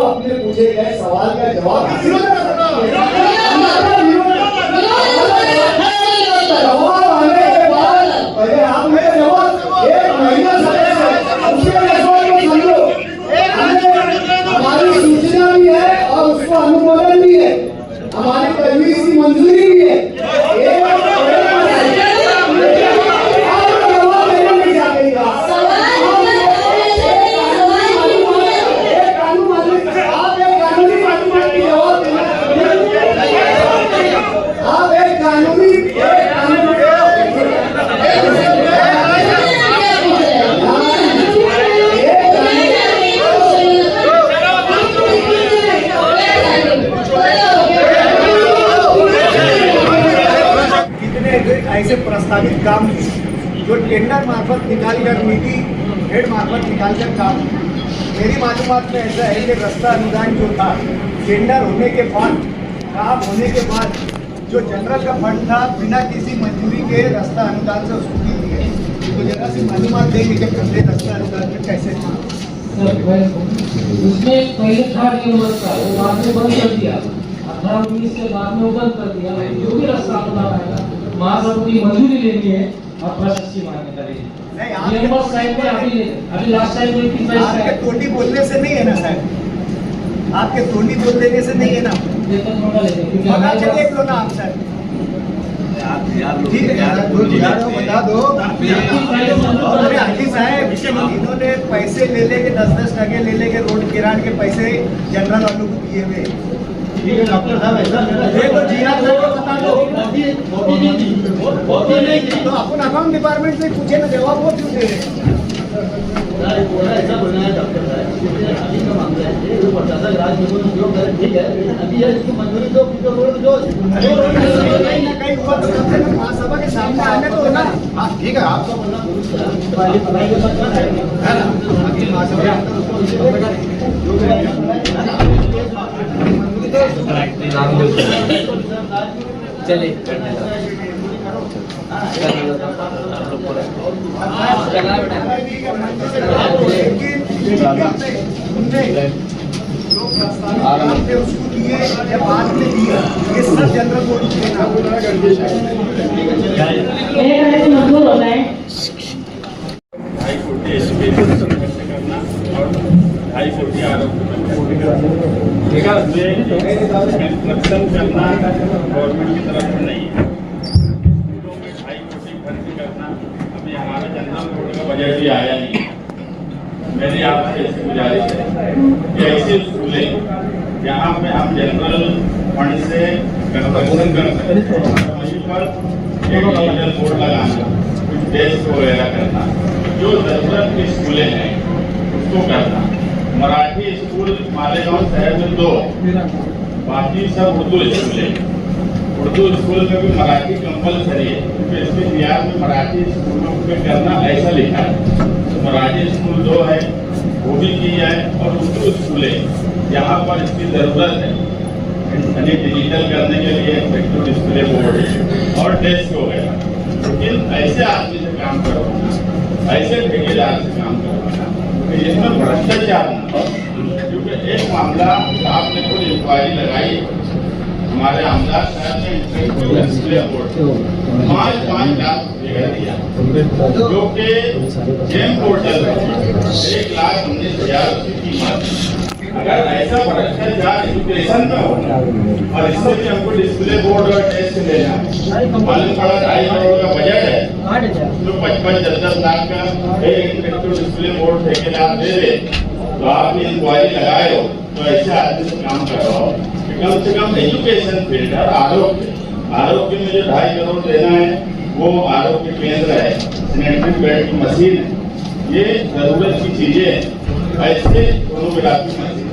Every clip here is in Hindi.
अपने पूछे गए सवाल का जवाब आने के बाद पहले आप मेरे जवाब एक महीना हमारी सूचना भी है और उसका अनुमोदन भी है, हमारी तजवीज़ की मंजूरी भी है। ऐसे प्रस्तावित काम जो टेंडर मार्फत निकाल कर नीति हेड मार्फत निकाल कर काम, मेरी मालूमात में ऐसा है कि रास्ता अनुदान जो था टेंडर होने के बाद, काम होने के बाद जो जनरल का फंड था बिना किसी मंजूरी के रास्ता अनुदान से उसको दी गई। तो जरा सी मालूमात देंगे कि पहले रास्ता अनुदान में कैसे था। उसमें पहले था व्यवस्था, वो बाद में बंद कर दिया, 18-19 के बाद में बंद कर दिया। जो भी रास्ता अनुदान आएगा महासभा की मंजूरी लेनी है और प्रशस्ति मान्यता लेनी है। अभी लास्ट टाइम कोई कितना आपके टोटी बोलने से नहीं है ना साहब, आपके टोटी बोल देने से नहीं है ना, बता चलिए एक लो ना आप सर, ठीक है बता दो। अरे हाजी साहब, इन्होंने पैसे ले लेके 10-10 टके ले लेके रोड किरान के पैसे जनरल वालों को दिए हुए। ठीक है डॉक्टर साहब, ऐसा देखो जी आप बता दो, तो अपन अकाउंट डिपार्टमेंट से पूछे ना, जवाब वो क्यों दे रहे ऐसा बोलना है डॉक्टर साहब, अभी का मामला है जो प्रशासन राज्य में जो करे ठीक है, अभी है इसको मंजूरी दो, कहीं हुआ तो कम से कम महासभा के सामने आने तो ना। ठीक है, आपका बोलना चलिए उसको दिए या बाद में दिया, ये सब जनरल बोर्ड मंजूर होता है। हाई कोर्ट के आरोप कंस्ट्रक्शन करना गवर्नमेंट की तरफ से नहीं है, स्कूलों में हाई कोर्ट की भर्ती करना अभी हमारा जनरल बोर्ड का बजट भी आया नहीं। मेरी आपसे ऐसी गुजारिश है कि ऐसे स्कूलें जहाँ पे हम जनरल फंड से कंस्ट्रक्शन कर सकते हैं वहीं पर एक डिजिटल बोर्ड लगाना, कुछ डेस्क वगैरह करना, जो जरूरत की स्कूलें हैं उसको करना। मराठी स्कूल मालेगांव शहर में 2, बाकी सब उर्दू स्कूल है। उर्दू स्कूल में भी मराठी कंपलसरी है, क्योंकि इसके बिहार में मराठी स्कूलों में करना ऐसा लिखा है। तो मराठी स्कूल 2 है, वो भी की जाए, और उर्दू स्कूल है जहाँ पर इसकी ज़रूरत है यानी डिजिटल करने के लिए इफेक्टिव डिस्प्ले बोर्ड और डेस्क हो गया। लेकिन ऐसे आदमी से काम करवाना, ऐसे ठेकेदार से काम करवाना जिसमें भ्रष्टाचार न हो, क्योंकि एक मामला आपने खुद इंक्वायरी लगाई, हमारे आमदार साहब ने इफेक्टिव डिस्प्ले बोर्ड 5 लाख दिया, जो कि जेम पोर्टल 1,19,000 की कीमत। अगर ऐसा भ्रष्टाचार एजुकेशन में होना और इससे भी हमको डिस्प्ले बोर्ड और टेस्ट लेना, मालूम पड़ा 2.5 करोड़ का बजट है, तो 55-10 लाख का एक इफेक्टिव डिस्प्ले बोर्ड ठेकेदार दे दे, तो आप इंक्वायरी लगाए हो तो ऐसे आदमी से काम करवाओ कि कम से कम एजुकेशन फील्ड और आरोग्य में जो 2.5 करोड़ देना है वो आरोग्य केंद्र है, सैनिटरी बेड की मशीन है, ये जरूरत की चीजें हैं। ऐसे सोनोग्राफी मशीन,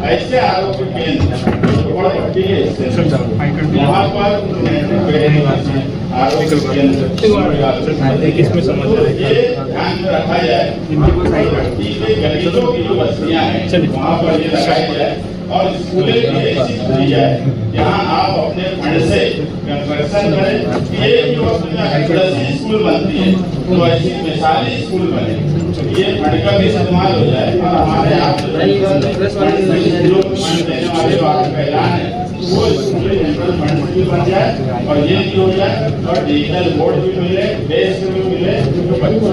ऐसे आरोग्य केंद्र पट्टी है, वहाँ पर आरोग्य केंद्र किसमें समझ ये ध्यान में रखा जाए। गरीबों की जो बस्तियाँ हैं वहाँ पर ये लगाया जाए और स्कूलें भी ऐसी खुली जाए जहाँ आप अपने फंड से कंस्ट्रक्शन करें कि एक ही वक्त में 10 स्कूल बनती है तो ऐसी मिसाली स्कूल बने, तो ये फंड का भी इस्तेमाल हो जाए और हमारे यहाँ जो फंड देने वाले का ऐलान है वो स्कूल जनरल फंड भी बन जाए और ये भी हो जाए और डिजिटल बोर्ड भी मिले, डेस्क भी मिले, तो बच्चों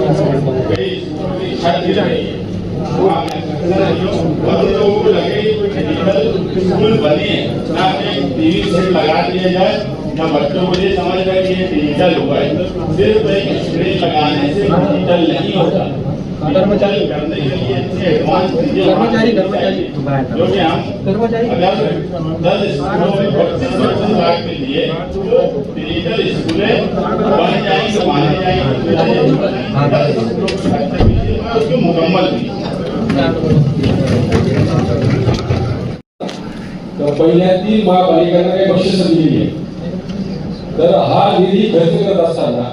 कई स्कूलों की छत भी रही है और लोगों को लगे डिजिटल स्कूल बनी है ना कि टीवी सेट लगा दिया जाए ना बच्चों को ये समझ रहे कि ये डिजिटल हुआ है। सिर्फ एक स्क्रीन लगाने से डिजिटल नहीं होता, कर्मचारी करने के लिए इतने एडवांस चीजें जो कि हम अगर 10 स्कूलों में 25% लाख के लिए डिजिटल स्कूलें बन जाएंगे, माने जाएंगे उसको मुकम्मल भी। तर पहिल्या 3 महापालिकांना काही बक्षीस दिलेली आहे। तर हा निधी खर्च करत असताना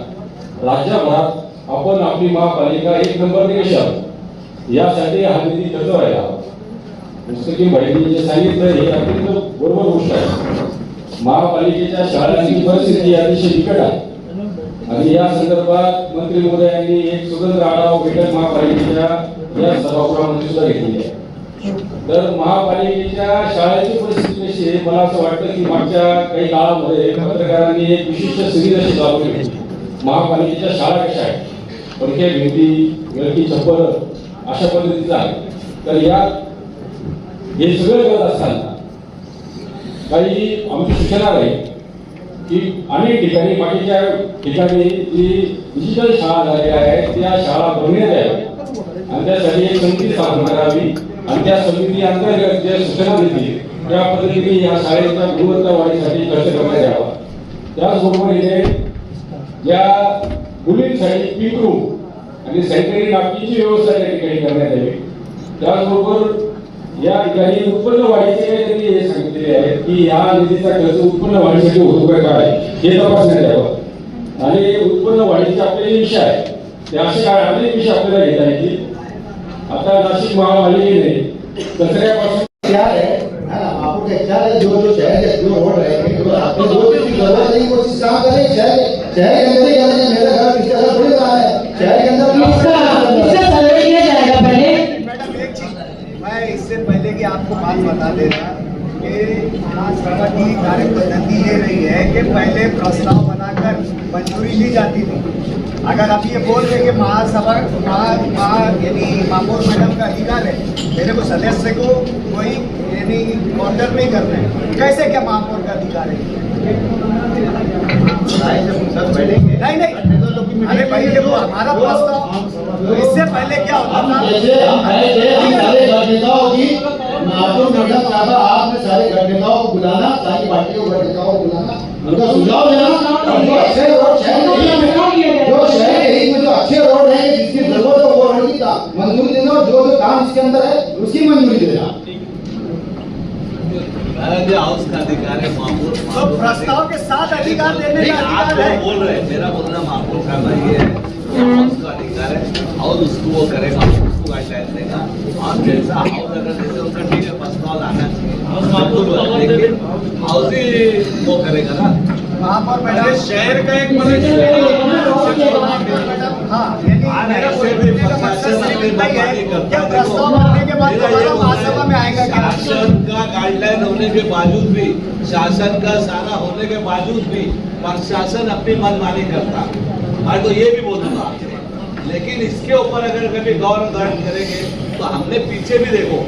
राज्यभरात आपण आपली महापालिका 1 नंबर कशी आहोत यासाठी हा निधी खर्च व्हायला हवा। पुस्तकी माहिती जे सांगितलं हे अत्यंत बरोबर गोष्ट आहे। महापालिकेच्या शाळांची परिस्थिती अतिशय बिकट आहे आणि या संदर्भात मंत्री महोदयांनी एक स्वतंत्र आढावा बैठक महापालिकेच्या या सभागृहामध्ये सुद्धा घेतली आहे। तर महापालिकेच्या शाळेची परिस्थिती कशी आहे, मला असं वाटतं की मागच्या काही काळामध्ये पत्रकारांनी एक विशिष्ट सिरीज अशी चालू केली, महापालिकेच्या शाळा कशा आहेत, पडक्या भिंती, गळती छप्पर अशा पद्धतीचं आहे। तर या हे सगळं करत असताना काही आमची सूचना आहे की अनेक ठिकाणी बाकीच्या ठिकाणी जी डिजिटल शाळा झालेल्या आहेत त्या शाळा बनवण्यात याव्या आणि त्यासाठी एक समिती स्थापन करावी आणि त्या समिती अंतर्गत जे सूचना देतील त्या पद्धतीने या शाळेच्या गुणवत्ता वाढीसाठी खर्च करण्यात यावा। त्याचबरोबर इथे या मुलींसाठी पीक रूम आणि सॅनिटरी नॅपकिनची व्यवस्था त्या ठिकाणी करण्यात यावी। त्याचबरोबर या ठिकाणी उत्पन्न वाढीचे काहीतरी हे सांगितलेले आहे की या निधीचा खर्च उत्पन्न वाढीसाठी होतो का काय हे तपासण्यात यावं आणि उत्पन्न वाढीचे आपले विषय आहे ते असे अनेक विषय आपल्याला घेता येतील। आता नाशिक महापालिकेने कचऱ्यापासून क्या है ना आपको क्या ख्याल है जो शहर के जो रोड रहे हैं जो आपको जो चीज जरूरत नहीं वो चीज काम करें। शहर के अंदर ही करने मेरा घर किसी तरह थोड़ी रहा है, शहर के अंदर इसका सर्वे किया जाएगा पहले। मैडम एक चीज मैं इससे पहले कि आपको बात बता दे रहा कि महासभा की कार्यपद्धति ये रही है कि पहले प्रस्ताव बनाकर मंजूरी ली जाती थी। अगर आप ये बोल रहे कि महासभा यानी मामूर मैडम का अधिकार है, मेरे को सदस्य को कोई यानी ऑर्डर नहीं करना है, कैसे क्या महापौर का अधिकार है? नहीं अरे भाई ये वो हमारा प्रस्ताव तो इससे पहले क्या होता था महापौर मैडम साहब आपने सारे घर नेताओं को बुलाना, सारी पार्टियों के नेताओं को बुलाना, उनका सुझाव देना, उनको अच्छे रोड जो शहर के हित में जो अच्छे रोड है जिसकी जरूरत है वो रोड की मंजूरी देना और जो जो काम इसके अंदर है उसकी मंजूरी देना। हाउस का अधिकार है मामूल तो प्रस्ताव के साथ अधिकार देने का अधिकार है। बोल रहे हैं मेरा बोलना मामूल का नहीं है, हाउस का अधिकार है और उसको वो करेगा, उसको गाइडलाइन देगा और जैसा हाउस अगर जैसे उसका ठीक है प्रस्ताव लाना चाहिए लेकिन हाउस ही वो करेगा ना। महापौर मैडम शहर का एक शासन का गाइडलाइन होने के बावजूद भी, शासन का सारा होने के बावजूद भी प्रशासन अपनी मनमानी करता। मैं तो ये भी बोलूंगा, लेकिन इसके ऊपर अगर कभी गौर करेंगे तो हमने पीछे भी देखो,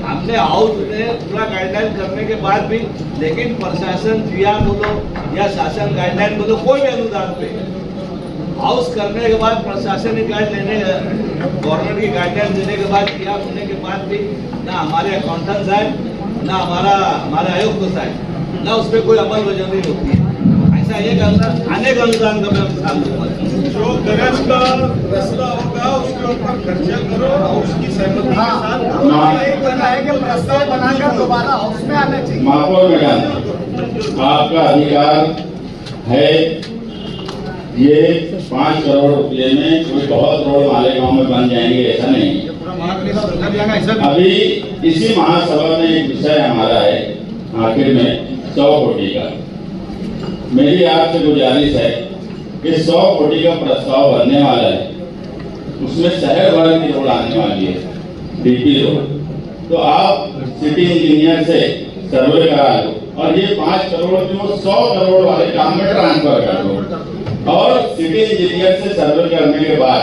हमने हाउस में पूरा गाइडलाइन करने के बाद भी, लेकिन प्रशासन जिया बोलो या शासन गाइडलाइन बोलो कोई भी अनुदान पे हाउस करने के बाद प्रशासनिक गाइड लेने गवर्नमेंट की गाइडलाइन देने के बाद किया होने के बाद भी ना हमारे अकाउंटेंट्स आए ना हमारे आयुक्त आए, ना उस पर कोई अमल वजह नहीं होती है। ऐसा एक अनेक अनुदान का मैं मिसाल दूंगा। जो गरज का रास्ता होगा उसके ऊपर खर्चा करो और उसकी सहमति के साथ एक कहना है कि प्रस्ताव बनाकर दोबारा हाउस में आना चाहिए। महापौर मैडम आपका अधिकार है, ये 5 करोड़ रुपये में कोई बहुत रोड मालेगांव में बन जाएंगे ऐसा नहीं। अभी इसी महासभा में एक विषय हमारा है आखिर में 100 कोटि का। मेरी आपसे गुजारिश है कि 100 कोटि का प्रस्ताव बनने वाला है, उसमें शहर भर की रोड आने वाली है, डीपी रोड। तो आप सिटी इंजीनियर से सर्वे करा लो और ये 5 करोड़ जो 100 करोड़ वाले काम में ट्रांसफर कर दो। और सिटी इंजीनियर से सर्वे करने के बाद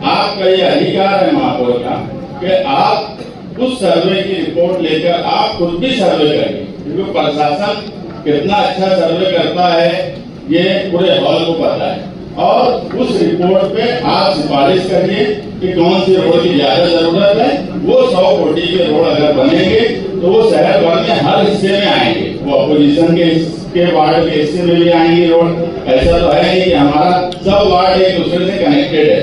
आपका ये अधिकार है महापौर का कि आप उस सर्वे की रिपोर्ट लेकर आप खुद भी सर्वे करेंगे, क्योंकि प्रशासन कितना अच्छा सर्वे करता है ये पूरे हॉल को पता है। और उस रिपोर्ट पे आप सिफारिश करिए कि कौन सी रोड की ज्यादा जरूरत है। वो 100 कोटि के रोड अगर बनेंगे तो वो शहर भर में हर हिस्से में आएंगे, वो अपोजिशन के वार्ड के हिस्से में भी आएंगे रोड। ऐसा तो है नहीं कि हमारा सब वार्ड एक दूसरे से कनेक्टेड है,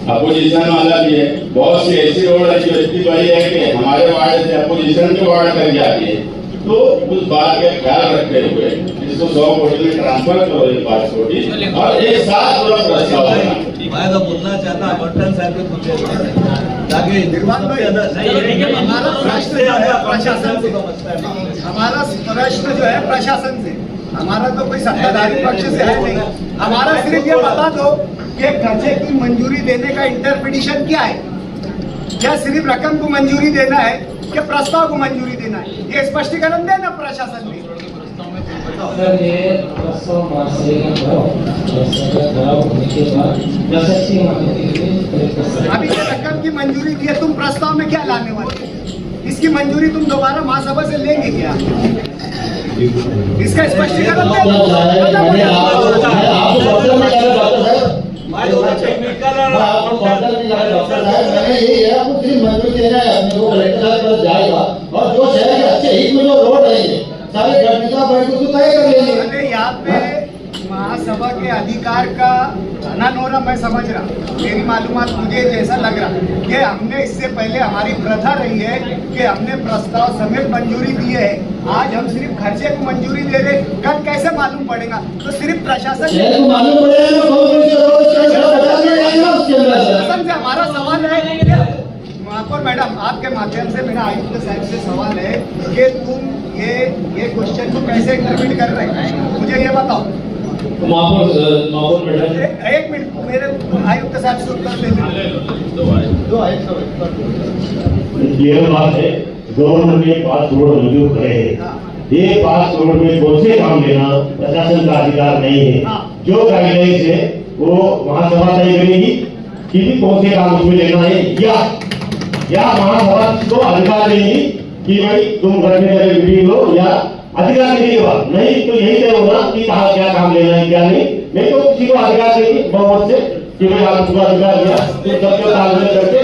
अपोजिशन वाला भी है। बहुत सी ऐसी रोड है जो इतनी बड़ी है कि हमारे वार्ड से अपोजिशन के वार्ड तक जाती है। तो उस बात का ख्याल रखते हुए इसको 100 कोटि में ट्रांसफर करो, 5 कोटि और एक साथ पूरा प्रस्ताव है। मैं तो बोलना चाहता बर्तन साहब के पूछे ताकि हमारा प्रश्न जो है प्रशासन से, हमारा प्रश्न जो है प्रशासन से, हमारा तो कोई सत्ताधारी पक्ष से है नहीं। हमारा सिर्फ ये बता दो कि खर्चे की मंजूरी देने का इंटरप्रिटेशन क्या है, क्या सिर्फ रकम को मंजूरी देना है कि प्रस्ताव को मंजूरी देना है, ये स्पष्टीकरण देना प्रशासन ने। सर ये प्रस्ताव होने के बाद प्रशस्ति मांगने के लिए अभी ये रकम की मंजूरी दी है, तुम प्रस्ताव में क्या लाने वाले? इसकी मंजूरी तुम दोबारा महासभा से लेंगे क्या? इसका स्पष्टीकरण जाएगा और जो शहर के अच्छे हित में जो रोड रहेंगे सारे घटना बैठ को तय कर लेंगे। यहाँ पे महासभा के अधिकार का हनन हो रहा, मैं समझ रहा, मेरी मालूमात मुझे जैसा लग रहा कि हमने इससे पहले हमारी प्रथा रही है कि हमने प्रस्ताव समेत मंजूरी दी है। आज हम सिर्फ खर्चे को मंजूरी दे रहे, कल कैसे मालूम पड़ेगा? तो सिर्फ प्रशासन से हमारा सवाल है। महापौर मैडम, आपके माध्यम से मेरा आयुक्त साहब से सवाल है कि तुम ये क्वेश्चन को कैसे इंटरप्रेट कर रहे हैं, मुझे ये बताओ। महापौर मैडम एक मिनट, मेरे आयुक्त साहब से उत्तर दो ये बात है, गवर्नमेंट ने 5 करोड़ मंजूर करे हैं। ये 5 करोड़ में कौन से काम लेना प्रशासन का अधिकार नहीं है। जो गाइडलाइंस है वो महासभा तय करेगी कि भी कौन से काम उसमें लेना है, या महासभा को अधिकार देगी कि भाई तुम घर में जाकर मीटिंग लो, या अधिकार नहीं होगा। नहीं तो यही तय होगा कि कहाँ क्या काम लेना है क्या नहीं तो किसी को अधिकार देगी बहुमत से कि भाई आप उसको अधिकार दिया तो सबके तालमेल करके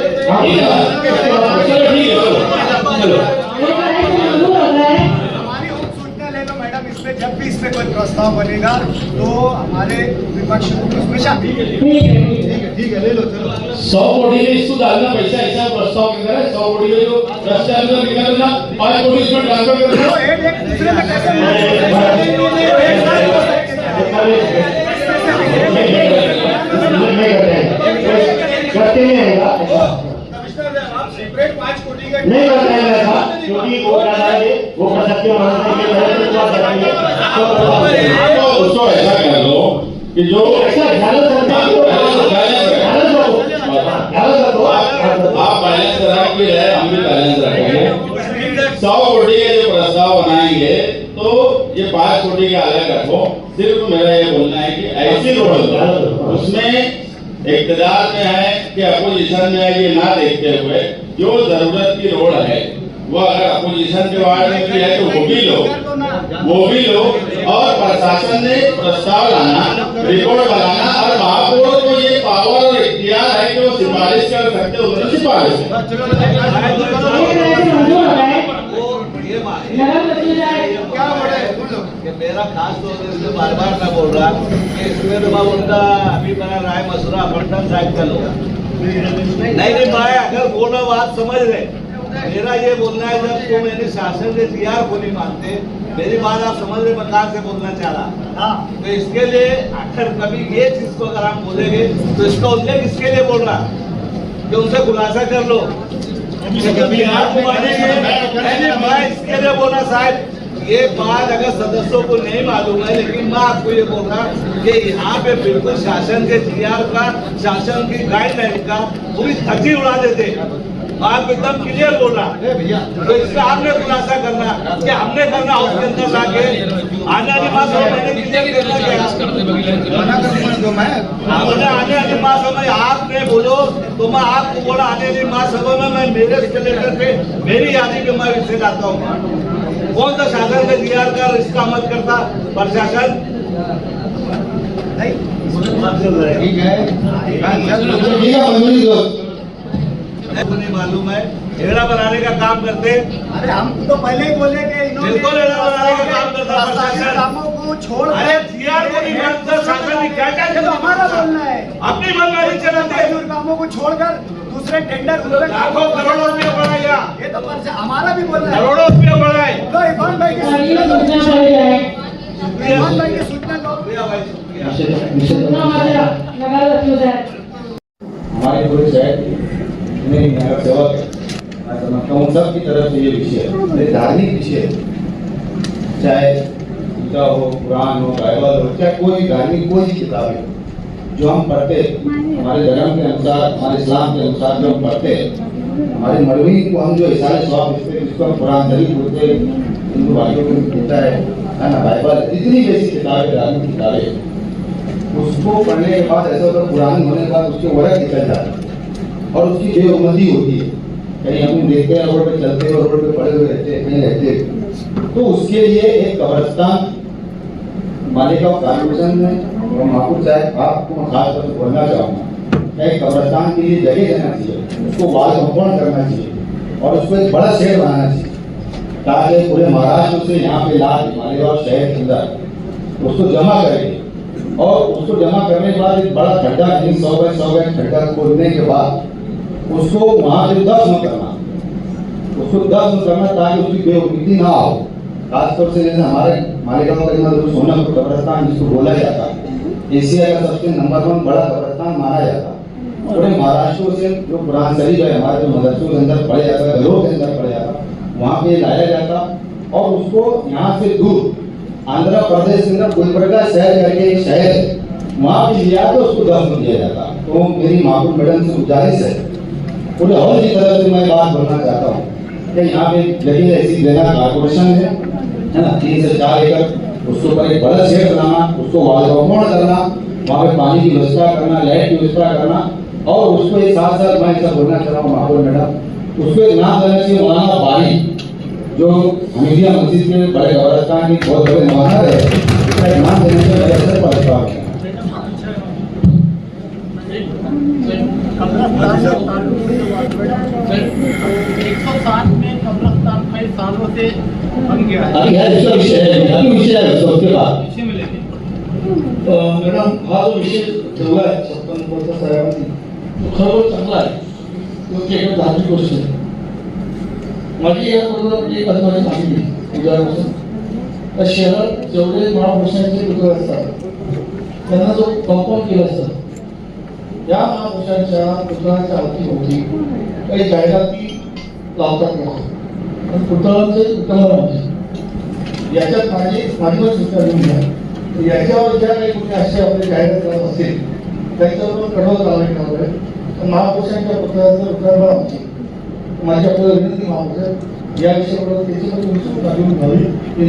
हमारी सूचना ले लो मैडम। इसमें जब भी इसमें कोई प्रस्ताव बनेगा तो हमारे विपक्ष को उसमें शामिल ठीक है ले लो। चलो 100 कोटि में इसको डालना पैसा ऐसा प्रस्ताव के अंदर है। 100 कोटि में जो रास्ते अंदर निकालना 5 कोटि इसमें ट्रांसफर कर दो। एक दूसरे में कैसे करते हैं आप सेपरेट 5 कोटि का नहीं करते हैं ऐसा, क्योंकि वो क्या है वो प्रशासकीय महासभा के तहत तो उसको ऐसा कर लो कि जो आप बैलेंस रख भी रहे, हम भी बैलेंस रखेंगे। 100 कोटि के जो प्रस्ताव बनाएंगे तो ये 5 कोटि के अलग रखो। सिर्फ मेरा ये बोलना है कि ऐसी रोड उसमें इक़्तिदार में है कि अपोजिशन में है, ये ना देखते हुए जो जरूरत की रोड है वो अगर अपोजिशन के वार्ड में भी है तो वो भी लो और प्रशासन ने प्रस्ताव लाना, रिपोर्ट बनाना और महापौर को ये पावर और इख्तियार है कि वो सिफारिश कर सकते हैं, उन्होंने सिफारिश मेरा खास तौर से बार-बार मैं बोल रहा कि इसमें तो मैं उनका अभी मेरा राय मशुरा बर्तन साहब का लोग नहीं मैं अगर बोलना बात समझ रहे, मेरा ये बोलना है जब तो मैंने शासन से तैयार को नहीं मानते, मेरी बात आप समझ रहे, मैं कहाँ से बोलना चाह रहा। तो इसके लिए अगर कभी ये चीज को अगर आप बोलेंगे तो इसका उल्लेख इसके लिए बोल रहा कि उनसे खुलासा कर लो कि बिहार को मानेंगे। मैं इसके लिए बोला साहब, ये बात अगर सदस्यों को नहीं मालूम है, लेकिन मैं आपको ये बोल रहा कि यहाँ पे बिल्कुल शासन के जीआर का, शासन की गाइडलाइन का पूरी धज्जी उड़ा देते। आप एकदम क्लियर बोल रहा, तो इसका आपने खुलासा करना कि हमने करना हाउस के अंदर जाके आने वाली मासों में मैंने क्लियर करना क्या, हमने आने वाली मासों में आपने बोलो तो मैं आपको बोला आने वाली मासों में मैं मेरे लेकर के मेरी यादी के मैं इससे लाता हूँ। कौन सा शासन का जीआर का इसका मत करता प्रशासन? ठीक है, मंजूरी दो। नहीं मालूम है, हेड़ा बनाने का काम करते। अरे हम तो पहले ही बोले कि इन्होंने बिल्कुल हेड़ा बनाने का काम करता प्रशासन। कामों को छोड़, अरे जीआर को नहीं मानता शासन ने क्या क्या ये तो हमारा बोलना है। अपनी मनमानी चलाते, मजदूर कामों को छोड़कर दूसरे टेंडर लाखों करोड़ों रुपये बढ़ाया, ये तो हमारा भी बोलना है। करोड़ों रुपये बढ़ाए। तो इरफान भाई की ये सूचना सूचना दो। पड़ी है। इरफान भाई की सूचना दो। शुक्रिया भाई, शुक्रिया। सूचना मात्रा लगा रखियो सर। हमारे पूरे शहर में नगर सेवक है, मैं समझता हूँ सबकी तरफ से ये विषय है, धार्मिक विषय है, चाहे गीता हो, कुरान हो, बाइबल हो, चाहे कोई भी धार्मिक कोई भी किताब है जो हम पढ़ते हमारे धर्म के अनुसार, हमारे इस्लाम के अनुसार जो हम पढ़ते हमारे मरवी को हम जो इशारे स्वाब इससे जिसको हम कुरान शरीफ बोलते हिंदू भाइयों को देता है ना, बाइबल, इतनी बेसिक किताबें, धार्मिक किताबें, उसको पढ़ने के बाद ऐसा होता है पुरानी होने के बाद उसके वर्ग निकल जाता है और उसकी बेउमदी होती है। कहीं हम देखते हैं रोड पे चलते हुए, रोड पे पड़े हुए रहते हैं, कहीं रहते, तो उसके लिए एक कब्रिस्तान मालेगांव कॉर्पोरेशन में और माहपुर साहब आपको मैं खास तौर से बोलना चाहूँगा, एक कब्रिस्तान के लिए जगह देना चाहिए, उसको वाल कंपाउंड करना चाहिए और उसको एक बड़ा शेड बनाना चाहिए ताकि पूरे महाराष्ट्र से यहाँ पे लाल मालेगांव शहर के अंदर उसको जमा करेंगे और उसको जमा करने के बाद एक बड़ा खड्डा, 100 बाय 100 गज खड्डा खोदने के बाद उसको वहाँ पे दफन करना, उसको दफन करना ताकि उसकी बेउम्मीदी ना हो। खासतौर से जैसे हमारे मालेगांव के अंदर सोनापुर कब्रिस्तान जिसको बोला जाता है, एशिया का सबसे नंबर 1 बड़ा कब्रिस्तान माना जाता है। पूरे महाराष्ट्र से जो कुरान शरीफ है हमारे जो मदरसों के अंदर पढ़े जाता है, घरों के अंदर पढ़े जाता, वहाँ पे लाया जाता और उसको यहाँ से दूर आंध्र प्रदेश के अंदर गुलबर्गा शहर करके एक शहर है, वहाँ पे लिया तो उसको दफन किया जाता। तो मेरी माहपुर मैडम से गुजारिश है, पूरे हॉल की तरफ से मैं बात बोलना चाहता हूँ कि यहाँ पे जगह ऐसी देना कॉर्पोरेशन है ना, 3 से 4 एकड़, उसके ऊपर एक बड़ा शेड बनाना, उसको वाल कंपाउंड करना, वहाँ पे पानी की व्यवस्था करना, लाइट की व्यवस्था करना और उसको एक साथ साथ मैं ऐसा बोलना चाह रहा हूँ माहपुर मैडम, उसको एक नाम देना चाहिए मौलाना बारी, जो हमीदिया मस्जिद के बड़े कब्रिस्तान की बहुत बड़े मौलाना है, उसका एक नाम देने से बड़े असर पड़ता है। सालों से बन गया है। अभी है इसका विषय है, अभी विषय है उसके बाद विषय में लेके मॅडम हा जो विषय ठेवला आहे 56 साहेबांनी तो खरोखर चांगला आहे, क्योंकि एक धार्मिक गोष्ट आहे। माझी याबरोबर एक अनुभव सांगितली उद्यापासून त्या शहरात जेवढे महापुरुषांचे पुतळे असतात त्यांना जो कंपाऊंड केलं असतं, या महापुरुषांच्या पुतळ्याच्या अवतीभोवती काही जाहिराती लावतात लोक, पण पुतळ्यांचे उत्खनन होते। याच्यात माझी पण सूचना देऊन द्या, याच्यावर ज्या काही कुठे असे आपले जाहिरात करत असतील त्यांच्यावर कठोर कारवाई करावी। तर महापुरुषांच्या पुतळ्याचं उत्खनन आमची माझी आपल्याला विनंती महापुरुष या विषयावर त्याची पण तुम्ही सूचना देऊन घ्यावी ही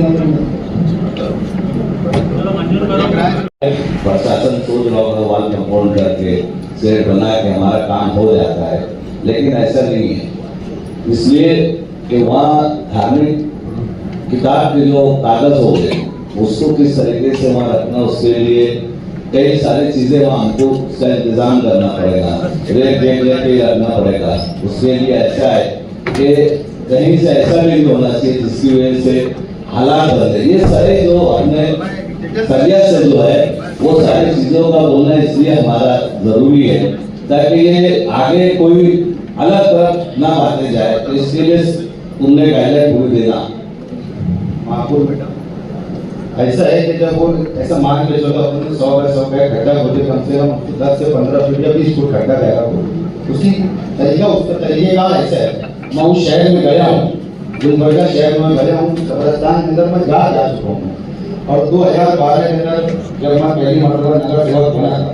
प्रशासन सोच रहा होगा वाल कंपाउंड करके सेट बना के हमारा काम हो जाता है, लेकिन ऐसा नहीं है। इसलिए कि वहाँ धार्मिक किताब के जो कागज हो गए उसको किस तरीके से वहाँ रखना, उसके लिए कई सारी चीजें वहाँ हमको उसका इंतजाम करना पड़ेगा, रेट देख लेके रखना पड़ेगा। उसके लिए ऐसा है कि कहीं से ऐसा भी होना चाहिए जिसकी वजह से हालात बदले। ये सारे जो अपने तबियत से जो है वो सारी चीजों का बोलना इसलिए हमारा जरूरी है ताकि ये आगे कोई अलग तरफ ना बातें जाए, तो इसके लिए तुमने गाइडलाइन पूरी देना। माहपुर बेटा ऐसा है कि जब वो ऐसा मान के चलो अपने 100 बाय 100 का खड्डा खोदे, कम से कम 10 से 15 फीट या 20 फुट खड्डा रहेगा वो, उसी तरीका उसका तरीकेकार ऐसा है। मैं उस शहर में गया हूँ, गुलबर्गा शहर में गया हूँ, कब्रिस्तान के अंदर मैं जा चुका हूँ। और 2012 के अंदर जब मैं पहली मरतबा नगर सेवक बना था,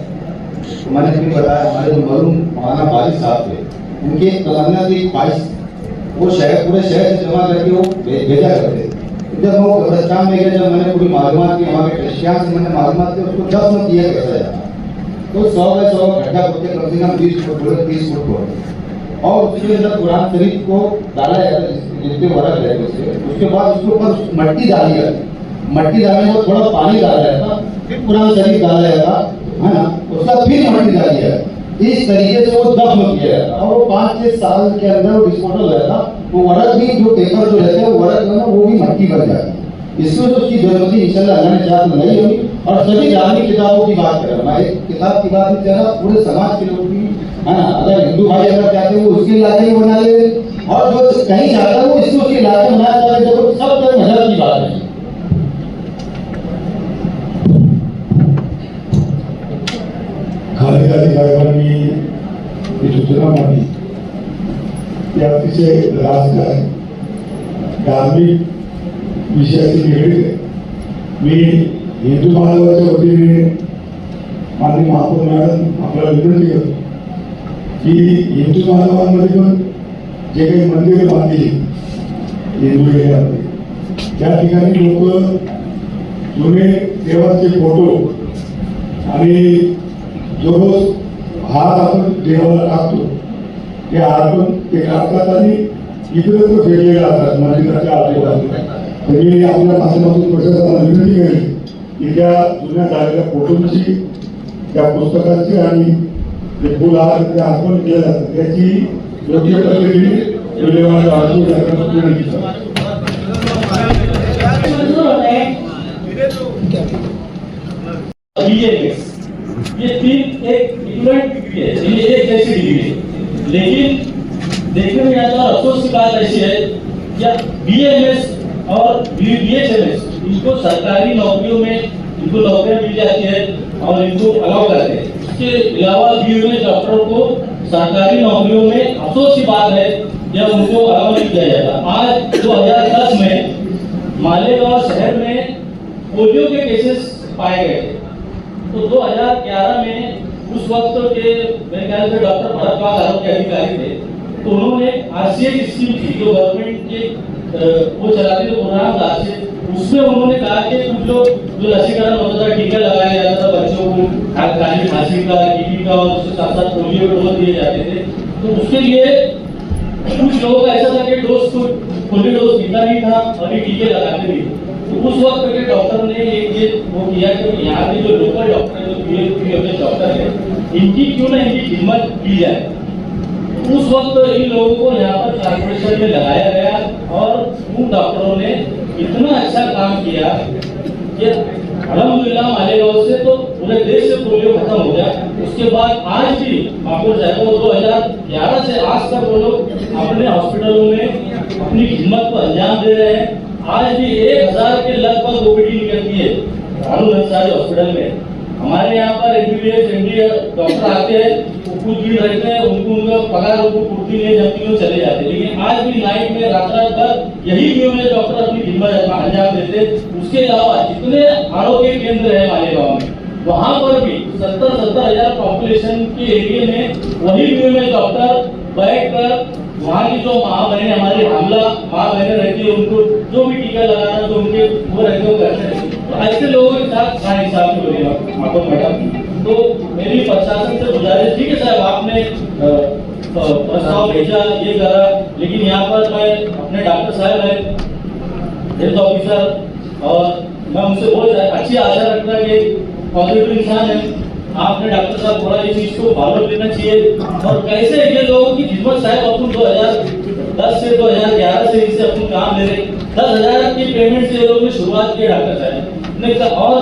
तो मैंने भी बताया हमारे मरूम मौलाना बारिश साहब थे, उनकी एक तमन्ना थी, ख्वाहिश, वो शहर पूरे शहर से जमा करके वो भेजा करते। जब वो कब्रिस्तान में गया, जब मैंने पूरी मालूमात की, वहाँ के क्रिश्चियन से मैंने मालूमात की, उसको दफन किया कैसा जाता, तो 100 बाय 100 गड्ढा खोदते, कम से कम 20 फुट बोले 30 फुट खोद, और उसके अंदर कुरान शरीफ को डाला जाता है, जितने वर्ग रहते उसके बाद उसके ऊपर मट्टी डाली जाती, मट्टी डालने को थोड़ा पानी डाला जाता, फिर कुरान शरीफ डाला जाता है ना, उसका फिर मट्टी डाली जाती, इस तरीके से वो दफन किया जाता। और वो 5-6 साल के अंदर वो डिस्पोजल हो जाता, वो वर्ग भी जो पेपर जो रहते हैं वो वर्ग जो है वो भी मट्टी बन जाती। इसमें तो उसकी बेहतरी इंशाल्लाह अल्लाह ने चाहा तो नहीं होगी। और सभी धार्मिक किताबों की बात करें, मैं एक किताब की बात नहीं कर रहा, पूरे समाज के लोग भी है ना, अगर हिंदू भाई अगर चाहते हैं वो उसके इलाके में बना ले, और जो कहीं चाहता है वो इसको उसके इलाके में बनाया जाए, जब सब तक मजहब की बात है। खाली अधिकाऱ्यांनी ही सूचना मांडली ती अतिशय राजकीय आहे, धार्मिक विषयाची निगडीत आहे। मी हिंदू महासभाच्या वतीने माननीय महापौर मॅडम आपल्याला विनंती करतो की हिंदू महासभांमध्ये पण जे काही मंदिरे बांधली हिंदू एरियामध्ये, त्या ठिकाणी लोक जुने देवाचे फोटो आणि जो रोज हात आपण देवाला टाकतो ते हात पण ते काढतात आणि इकडे फेकले जातात मंदिराच्या आजूबाजूला। तरी आपल्या माध्यमातून प्रशासनाला विनंती केली की त्या जुन्या झालेल्या फोटोंची, त्या पुस्तकाची आणि ते फुल हार ते अर्पण केले जातात त्याची योग्य पद्धतीने विल्हेवाट लावून करण्याची विनंती करतो। ये 3 एक इक्विवेलेंट डिग्री है, ये एक जैसी डिग्री है, लेकिन देखने में आता है अफसोस की बात ऐसी है कि बीएमएस और बीएचएमएस इनको सरकारी नौकरियों में इनको नौकरियां मिल जाती है और इनको अलाउ करते हैं। इसके अलावा बीएमएस डॉक्टरों को सरकारी नौकरियों में अफसोस की बात है जब उनको अलाउ नहीं किया जाता। आज 2010 में मालेगांव शहर में पोलियो के केसेस पाए गए थे, तो 2011 में उस वक्त के मेरे ख्याल से डॉक्टर भरतवाल आरोग्य अधिकारी थे, तो उन्होंने आरसीएच स्कीम थी जो गवर्नमेंट के वो चलाते थे प्रोग्राम आरसीएच, उसमें उन्होंने कहा कि कुछ लोग जो लसीकरण होता था, टीका लगाया जाता था बच्चों को, खाली खांसी का, टीबी का, और उसके साथ साथ पोलियो के डोज दिए जाते थे, तो उसके लिए कुछ लोगों का ऐसा था कि डोज को पोलियो डोज पीता नहीं था और ये टीके लगाते नहीं। तो उस वक्त के डॉक्टर ने ये वो किया कि यहाँ के जो लोकल डॉक्टर है, जो पीएचडी डॉक्टर है, इनकी क्यों ना इनकी खिदमत की जाए। उस वक्त इन लोगों को यहाँ पर कॉर्पोरेशन में लगाया गया और उन डॉक्टरों ने इतना अच्छा काम किया कि अल्हम्दुलिल्लाह मालेगांव से तो पूरे देश से पोलियो खत्म हो गया। उसके बाद आज भी आपको जाएगा 2011 से आज तक वो लोग अपने हॉस्पिटलों में अपनी खिदमत को अंजाम दे रहे हैं। आज भी 1000 के लगभग ओपीडी निकलती है हारून अंसारी हॉस्पिटल में। हमारे यहाँ पर एमबीबीएस एमडी डॉक्टर आते हैं, वो कुछ दिन रहते हैं, उनका पगार उनको पूर्ति नहीं जमती, वो चले जाते हैं। लेकिन आज भी नाइट में रात भर यही बीएमएस डॉक्टर अपनी खिदमत अंजाम देते। उसके अलावा जितने आरोग्य केंद्र है मालेगांव में, वहाँ पर भी 70 हजार पॉपुलेशन के एरिया में वही बीएमएस डॉक्टर बैठकर वहाँ की जो माँ बहनें हमारी हमला माँ बहनें रहती है, उनको जो भी टीका लगाना जो उनके वो रहते हो करते हैं। तो ऐसे लोगों के साथ नाइंसाफी हो रही है माधव मैडम। तो मेरी प्रशासन से गुजारिश, ठीक है साहब आपने प्रस्ताव भेजा, ये करा, लेकिन यहाँ पर मैं अपने डॉक्टर साहब है, हेल्थ ऑफिसर, और मैं उनसे बहुत अच्छी आशा रखता कि पॉजिटिव इंसान है, आपने डॉक्टर साहब थोड़ा इस चीज को फॉलो लेना चाहिए। और कैसे ये लोगों की खिदमत साहब अपन 2010 से 2011 से इनसे अपन काम ले रहे, 10,000 की पेमेंट से ये लोगों ने शुरुआत की डॉक्टर साहब ने। और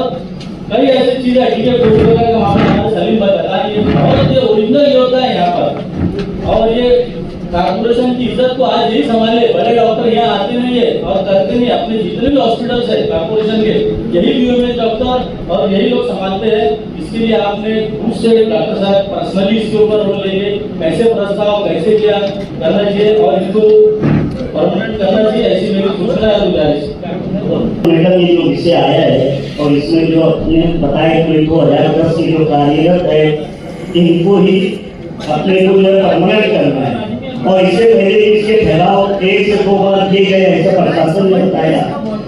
कई ऐसी चीजें है का मामला सलीम भाई बता रही है, बहुत ये ओरिजिनल होता है यहाँ पर। और ये कारपोरेशन की इज्जत को आज यही संभाले। बड़े डॉक्टर यहाँ आते नहीं है और करते नहीं, अपने जितने भी हॉस्पिटल्स है कारपोरेशन के यही बीओएमएस डॉक्टर और यही लोग संभालते हैं। इसके लिए आपने खुद से डॉक्टर साहब पर्सनली इसके ऊपर रोल लेंगे, कैसे प्रस्ताव कैसे क्या करना चाहिए और इनको परमानेंट करना चाहिए, ऐसी मेरी सूचना है गुजारिश। मैडम ये जो विषय आया है और इसमें जो आपने बताया कि 2010 के जो कार्यरत है इनको ही अपने को जो परमानेंट करना है और इससे पहले इसके फैलाव 1 से 2 बार किए गए ऐसा प्रशासन ने बताया।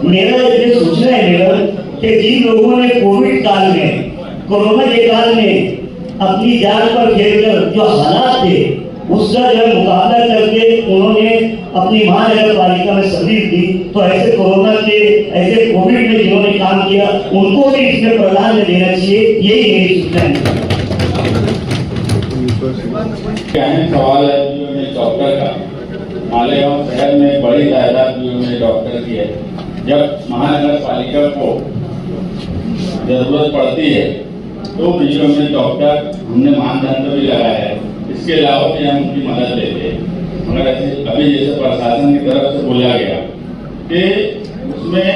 मेरा ये सोचना है मैडम कि जिन लोगों ने कोविड काल में कोरोना के काल में अपनी जान पर खेलकर जो हालात थे उसका जो मुकाबला करके उन्होंने अपनी महानगर पालिका में सर्विस दी, तो ऐसे कोरोना के ऐसे कोविड में जिन्होंने काम किया उनको भी इसमें प्राधान्य देना चाहिए, यही मेरी सूचना है। अहम सवाल है बीओएमएस डॉक्टर का। मालेगांव शहर में बड़ी तादाद बीओएमएस डॉक्टर की है। जब महानगर पालिका को जरूरत पड़ती है तो बीओएमएस डॉक्टर हमने मानदंड भी लगाया है, इसके अलावा भी हम उनकी मदद लेते हैं। मगर ऐसे अभी जैसे प्रशासन की तरफ से बोला गया कि उसमें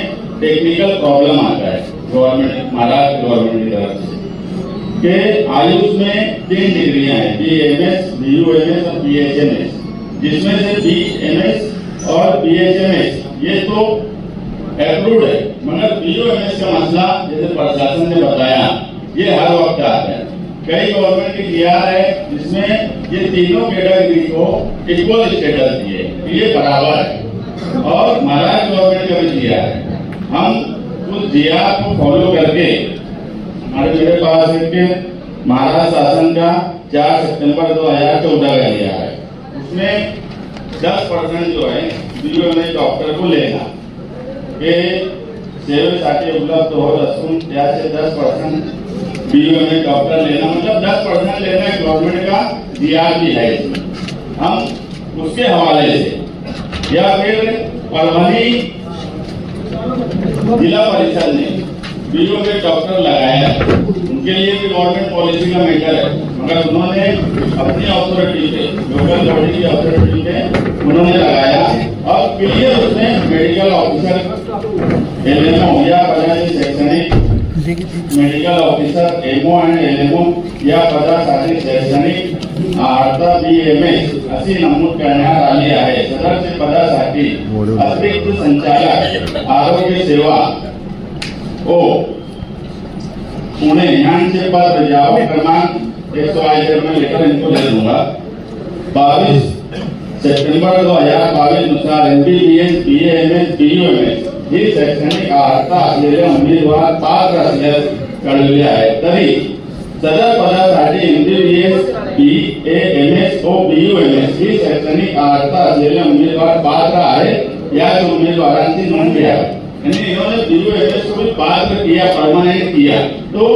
टेक्निकल प्रॉब्लम आता है गवर्नमेंट, महाराष्ट्र गवर्नमेंट की तरफ से कि आयुष में 3 डिग्रियां हैं, बीएमएस, बीयूएमएस और बीएचएमएस, जिसमें से बीएमएस और बीएचएमएस ये तो अप्रूव्ड है, मगर बीयूएमएस का मसला जैसे प्रशासन ने बताया ये हर वक्त आता है। कई गवर्नमेंट की डीआर है जिसमें ये तीनों कैटेगरी को इक्वल स्टेटस दिए, ये बराबर है और महाराष्ट्र गवर्नमेंट का भी दिया है। हम उस डीआर को फॉलो करके मेरे पास एक महाराष्ट्र शासन का 4 सितंबर 2014 का लिया है, उसमें 10% जो है बीओएमएस डॉक्टर को लेना के सेवेसाठी उपलब्ध हो असून त्याचे 10% बीओएमएस डॉक्टर लेना, मतलब 10% लेना गवर्नमेंट का डीआर भी है इसमें। हम उसके हवाले से या फिर परभनी जिला परिषद ने बीओएमएस डॉक्टर लगाया, उनके लिए भी गवर्नमेंट पॉलिसी का मैटर है, मगर उन्होंने अपनी अथॉरिटी पे, लोकल बॉडी की अथॉरिटी पे उन्होंने लगाया और क्लियर उसमें मेडिकल ऑफिसर एलएमओ या पदाची शैक्षणिक medical officer MO and LMO या पदासाठी शैक्षणिक अर्धा बीएमएस अशी नमूद करण्यात आली आहे। सदस्य पदासाठी अतिरिक्त संचालक आरोग्य सेवा ओ पुणे यांचे पद जाओ क्रमांक 152 में लेकर इनको दे दूंगा। 22 सितंबर 2022 नुसार एमबीबीएस, बीएमएस, बीयूएमएस ही शैक्षणिक अर्हता असलेले उमेदवार पात्र असल्यास कळविले आहे। तरी सदर पदासाठी एमबीबीएस, बीएएमएस व बीयूएमएस ही शैक्षणिक अर्हता असलेले उमेदवार पात्र आहे, या उमेदवारांची नोंद घ्यावी। इन्होंने बीओएमएस को भी पात्र किया, परमानेंट किया, तो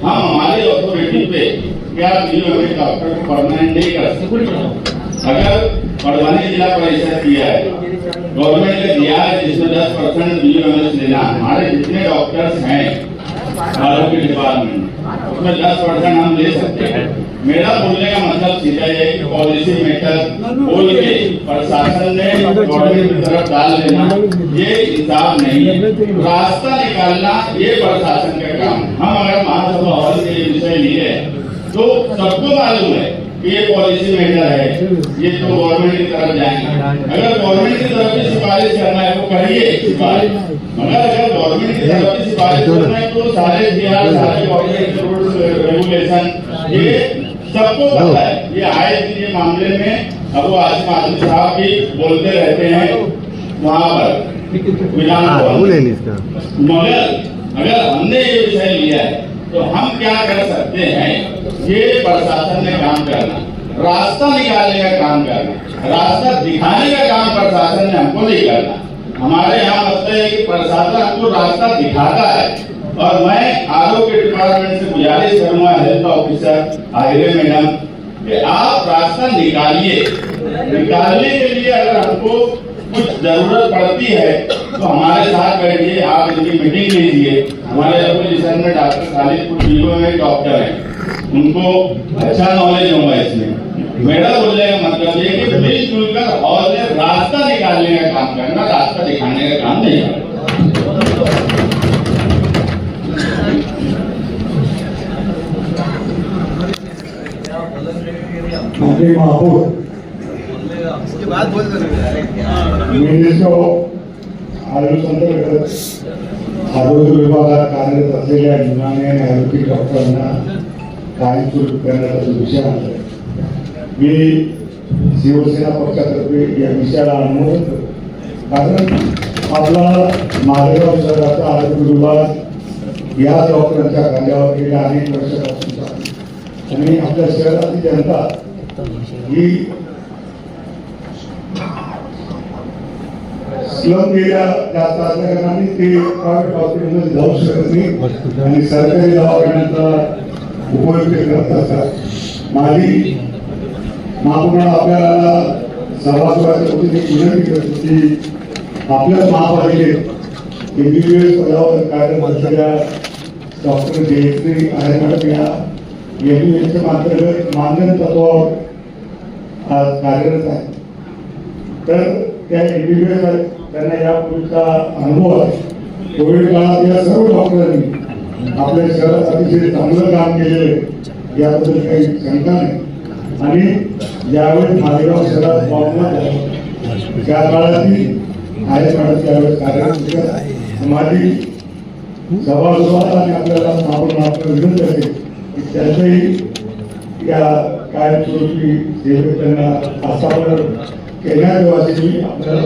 हम हमारे अथॉरिटी पे क्या बीओएमएस डॉक्टर को परमानेंट नहीं कर सकते। अगर परभनी जिला परिषद किया है, गवर्नमेंट ने दिया है जिसमें 10% बीओएमएस लेना, हमारे जितने डॉक्टर्स हैं आरोग्य डिपार्टमेंट उसमें 10% हम ले सकते हैं। मेरा बोलने का मतलब सीधा है कि पॉलिसी मेकर बोल के प्रशासन ने गवर्नमेंट की तरफ डाल देना ये हिसाब नहीं है, रास्ता निकालना ये प्रशासन का काम है। हम अगर महासभा हॉल के विषय लिए तो सबको मालूम है कि ये पॉलिसी मेकर है, ये तो गवर्नमेंट की तरफ जाएंगे। अगर गवर्नमेंट की तरफ भी सिफारिश करना है तो करिए सिफारिश, मगर अगर गवर्नमेंट की तरफ भी सिफारिश करना है तो सारे डीआर, सारे गवर्नमेंट रूल्स रेगुलेशन ये सबको पता है। ये आए दिन ये मामले में अबू आसिम आदिल साहब भी बोलते रहते हैं वहाँ पर विधान मगर अगर हमने ये विषय लिया है तो हम क्या कर सकते हैं, ये प्रशासन ने काम करना, रास्ता निकालने का काम करना, रास्ता दिखाने का काम प्रशासन ने हमको नहीं करना। हमारे यहाँ मसला है कि प्रशासन हमको रास्ता दिखाता है और मैं आरोग्य डिपार्टमेंट से गुजारिश करूंगा, हेल्थ ऑफिसर आहिरे मैडम, कि आप रास्ता निकालिए। निकालने के लिए अगर हमको कुछ जरूरत पड़ती है तो हमारे साथ बैठिए, आप इनकी मीटिंग लीजिए। हमारे एसोसिएशन में डॉक्टर खालिद में डॉक्टर हैं, उनको अच्छा नॉलेज होगा इसमें। मेरा बोलने का मतलब ये कि हॉल में रास्ता निकालने का काम करना, रास्ता दिखाने का काम नहीं करना। महापौर मी जो आयुष अंतर्गत आरोग्य विभागात कार्यरत असलेल्या युनानी आणि आयुर्वेदिक डॉक्टरांना कायमस्वरूपी करण्याचा जो विषय आहे, मी शिवसेना पक्षातर्फे या विषयाला अनुमोदन करतो. कारण आपला मालेगाव शहराचा आरोग्य विभाग या डॉक्टरांच्या खांद्यावर गेल्या अनेक वर्षापासून चालतो आणि आपल्या शहरातील जनता ही स्लम एरिया जास्त असल्या कारणाने ते प्रायव्हेट हॉस्पिटलमध्ये जाऊ शकत नाही आणि सरकारी दवाखान्याचा उपयोग ते करत असतात. माझी महापौरांना आपल्याला सभागृहाच्या वतीने विनंती करतो की आपल्याच महापालिकेत MBBS पदावर कार्यरत असलेल्या डॉक्टर जयश्री आहेत या MBBSच्या अंतर्गत मानधन तत्वावर आज कार्यरत आहे. तर त्या MBBS त्यांना यापूर्वीचा अनुभव आहे. कोविड काळात या सर्व डॉक्टरांनी आपल्या शहरात अतिशय चांगलं काम केलेलं आहे, याबद्दल काही शंका नाही. आणि ज्यावेळी मालेगाव शहरात पावला त्या काळातील आहेत मॅडम त्यावेळेस कार्यरत माझी सभागृहात आणि आपल्याला आपण विनंती असेल की त्याचंही या कायमस्वरूपी सेवेत त्यांना आस्थापन केल्याच्या वाचीची आपल्याला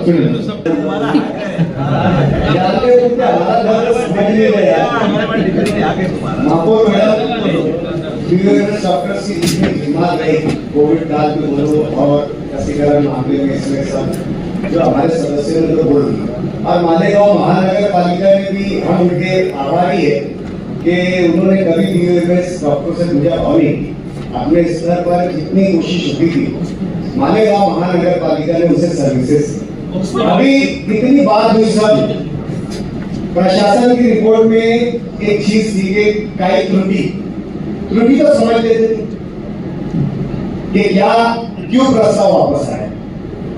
महापौर डॉक्टर की इतनी हिम्मत रही कोविड काल में बोलो और लसीकरण मामले में इसमें सब जो हमारे सदस्यों ने तो बोल दिया, और मालेगांव महानगर पालिका ने भी हम उनके आभारी है कि उन्होंने कभी BOMS डॉक्टर से मुझे भाव नहीं की. अपने स्तर पर जितनी कोशिश होती थी मालेगांव महानगर पालिका ने उसे सर्विसेज. अभी इतनी बात हुई सब प्रशासन की रिपोर्ट में एक चीज थी कि कई त्रुटि तो समझ लेते थे कि क्या क्यों प्रस्ताव वापस आया.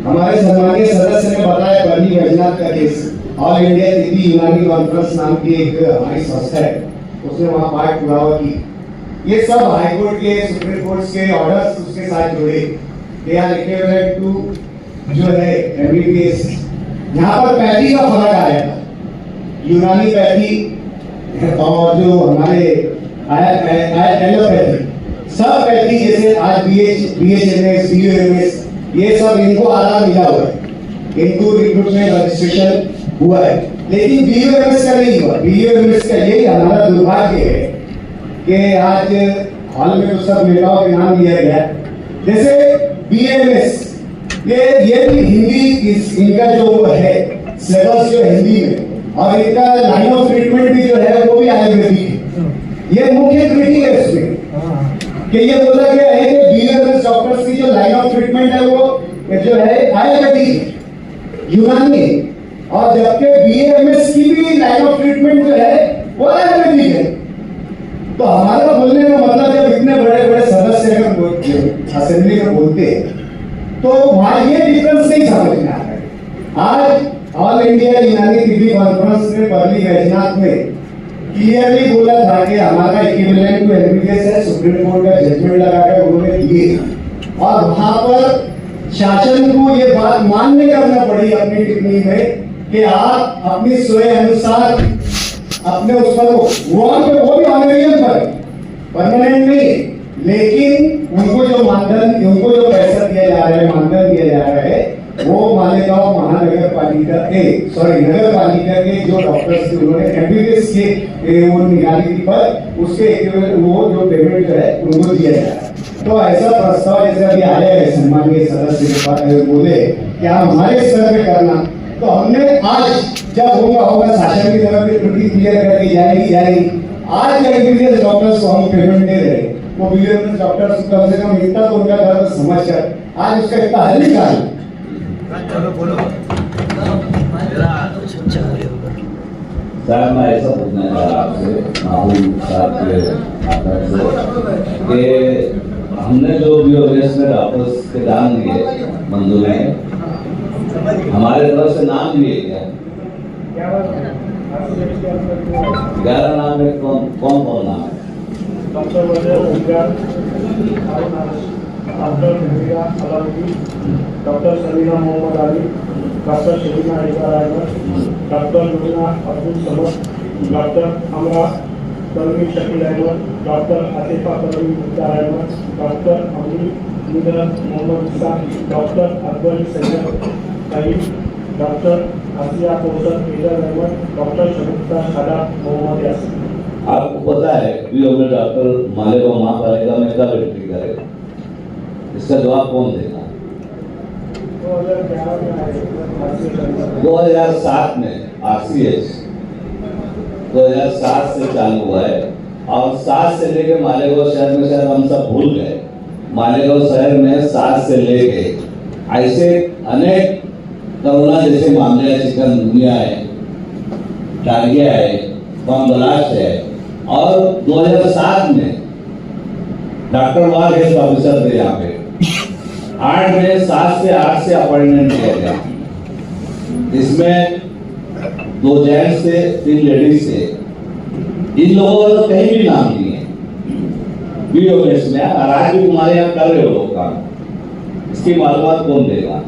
हमारे सम्मानीय सदस्य ने बताया बर्नी वैजनाथ का केस, ऑल इंडिया तिब्बी यूनानी कॉन्फ्रेंस नाम की एक हमारी संस्था है, उसने वहां पाठ पुरावा की. ये सब हाईकोर्ट के सुप्रीम कोर्ट के ऑर्डर्स उसके साथ जुड़े. दे आर इक्विवेलेंट टू जो है MBBS. यहाँ पर पैथी का फर्क आया था. यूनानी पैथी और जो हमारे एलोपैथी सब पैथी जैसे आज BHMS BOMS ये सब इनको आराम मिला हुआ है, इनको रिक्रूटमेंट रजिस्ट्रेशन हुआ है, लेकिन BOMS का नहीं हुआ. BOMS का यही हमारा दुर्भाग्य है कि आज हाल में तो सब नेताओं के नाम लिया गया. जैसे BMS ये भी हिंदी इनका जो है सिलेबस जो हिंदी में, और इनका लाइन ऑफ ट्रीटमेंट भी जो है वो भी आयुर्वेदिक है. ये मुख्य त्रुटि है इसमें कि ये बोला गया है कि BOMS डॉक्टर्स की जो लाइन ऑफ ट्रीटमेंट है वो जो है आयुर्वेदिक यूनानी, और जबकि BMS की भी लाइन ऑफ ट्रीटमेंट जो है वो आयुर्वेदिक है. तो हमारा बोलने का मतलब जब इतने बड़े बड़े सदस्य अगर असेंबली में बोलते हैं तो वहां ये डिफरेंस नहीं समझ में आता है. आज ऑल इंडिया यूनानी तिब्बी कॉन्फ्रेंस ने बर्नी वैजनाथ में क्लियरली बोला था कि हमारा इक्विवेलेंट टू MBBS है. सुप्रीम कोर्ट का जजमेंट लगाकर उन्होंने दिए, और वहां पर शासन को ये बात मान्य करना पड़ी अपनी टिप्पणी में कि आप अपनी स्वयं अनुसार अपने उस पर वो भी ऑनरेरियम पर परमानेंट नहीं, लेकिन उनको जो मानधन उनको जो पैसा दिया जा रहा है मानधन दिया जा रहा है वो मालेगांव महानगर पालिका के नगर पालिका के जो डॉक्टर्स थे उन्होंने MBBS के वो निकाली थी पर उसके वो जो पेमेंट जो है उनको दिया जा रहा है. तो ऐसा प्रस्ताव जैसे अभी आया है सम्मानीय सदस्य बोले कि आप हमारे स्तर पे करना, तो हमने आज जब होगा शासन की तरफ से त्रुटि क्लियर करके जाएगी. आज MBBS डॉक्टर्स को हम पेमेंट दे रहे हैं, वो BOMS डॉक्टर्स को कम से कम इतना तो उनका दर्द समझ कर आज उसका इतना हल निकाल. सर मैं ऐसा पूछना चाह रहा आपसे माहौल साहब के हमने जो BOMS में डॉक्टर्स के दान दिए मंजूरी हमारे तरफ से नाम दिए क्या? 11 नाम में कौन कौन नाम है? Doctor Wajah Omkar, doctor Mirza Alauddin, doctor Salina Mohammed Ali, doctor Sharina Iqbal Ahmed, doctor Lubna Abdul Samad, doctor Amra Tanveer Shakeel Ahmed, doctor Atifa Tanveer Mukhtar Ahmed, doctor Amir Mudar Mohammed Isa, doctor Akbar Syed Karim, doctor Asiya Kausar Ejaz Ahmed, doctor Shagufta Sada Mohammed Yasin. आपको पता है कि हमने डॉक्टर मालेगांव महापालिका में कब एंट्री करे? इसका जवाब कौन देगा? 2007 में RCH 2007 से चालू हुआ है और 7 से लेके मालेगांव शहर में, शायद हम सब भूल गए, मालेगांव शहर में 7 से लेके ऐसे अनेक कोरोना जैसे मामले हैं, चिकनगुनिया है, डायरिया है, बम ब्लास्ट है। और 2007 में डॉक्टर वार हेल्थ ऑफिसर थे यहाँ पे 8 में 7 से 8 से अपॉइंटमेंट किया गया। इसमें 2 जेंट्स थे, 3 लेडीज थे। इन लोगों ने कहीं भी नाम नहीं है बीओएस में, और आज भी तुम्हारे यहाँ कर रहे हो लोग काम। इसकी मालूमात कौन देगा?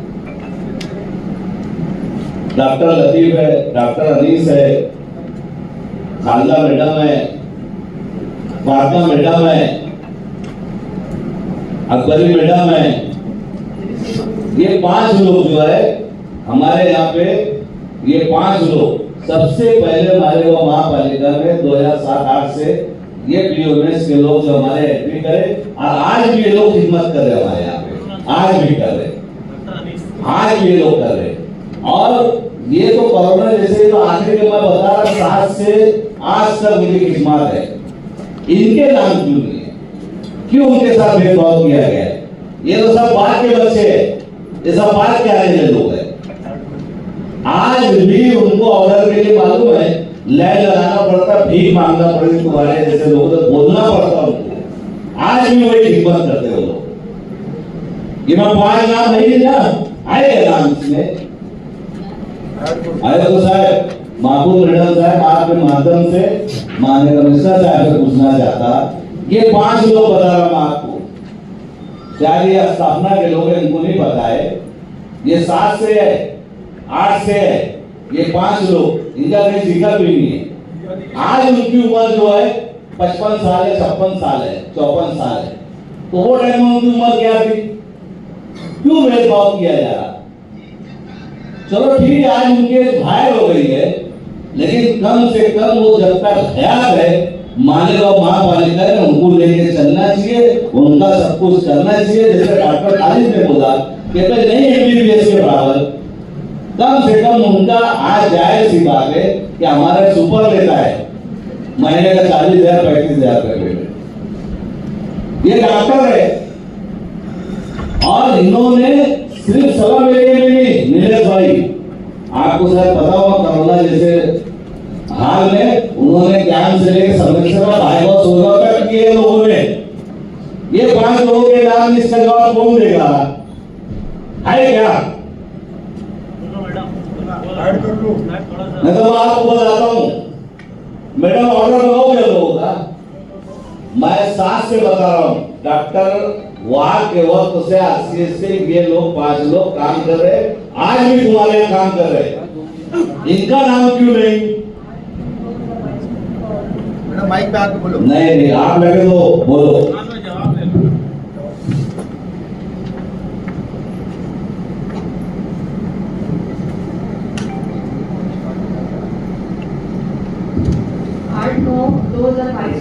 डॉक्टर लतीफ है, डॉक्टर अनीस है, खालदा मैडम है, फातिमा मैडम है, अकबरी मैडम है। ये 5 लोग जो है हमारे यहाँ पे, ये 5 लोग सबसे पहले मालेगांव महापालिका में 2007-8 से ये बीओएस के लोग जो हमारे एंट्री करे, और आज भी ये लोग खिदमत कर रहे हमारे यहाँ पे, आज भी कर रहे, आज भी ये लोग कर रहे। और ये तो कोरोना जैसे तो आखिर में मैं बता रहा 7 से आज तक उनकी खिदमत है। इनके नाम क्यों नहीं है? क्यों उनके साथ भेदभाव किया गया है? ये तो सब बात के बच्चे हैं, ये सब बात के आने वाले लोग हैं। आज भी उनको ऑर्डर के लिए मालूम है लाइन लगाना पड़ता, भीख मांगना पड़ेगा, तुम्हारे जैसे लोगों को बोलना पड़ता उनको। आज भी वही खिदमत करते हो लोग। ये मैं 5 नाम नहीं ना आएगा नाम इसमें आए तो साहब महबूब मैडम साहब आपके माध्यम से माननीय कमिश्नर साहब से पूछना चाहता, ये 5 लोग बता रहा हूं आपको, शायद ये स्थापना के लोग हैं, इनको नहीं पता है। ये 7 से है, 8 से है, ये 5 लोग, इनका कहीं जिक्र भी नहीं है। आज उनकी उम्र जो है 55 साल है, 56 साल है, 54 साल है। तो वो टाइम में उनकी उम्र क्या थी? क्यों भेदभाव किया जा रहा? चलो ठीक है, आज उनके घायल हो गई है, लेकिन कम से कम वो जब तक ख्याल है मालेगांव महापालिका ने उनको लेके चलना चाहिए, उनका सब कुछ करना चाहिए। जैसे डॉक्टर खालिद ने बोला कि नहीं MBBS के बराबर, कम से कम उनका आज जायज सी बात है कि हमारा सुपर लेता है महीने का 40,000 35,000 रुपए। ये डॉक्टर है और इन्होंने सिर्फ सभा में नहीं, नीलेश भाई आपको शायद पता होगा कोरोना जैसे हाल में उन्होंने ज्ञान से लेकर संरक्षण और भाईवा 16 तक किए लोगों ने। ये 5 लोगों के नाम, इसका जवाब कौन देगा? है क्या? मैं तो आपको बताता हूँ, मैडम ऑर्डर लगाओगे लोगों का? मैं 7 से बता रहा हूँ, डॉक्टर वार के वक्त से RCH से ये लोग 5 लोग काम कर रहे, आज भी तुम्हारे यहाँ काम कर रहे, इनका नाम क्यों नहीं? माइक पे आके बोलो। नहीं, आप लगे तो बोलो।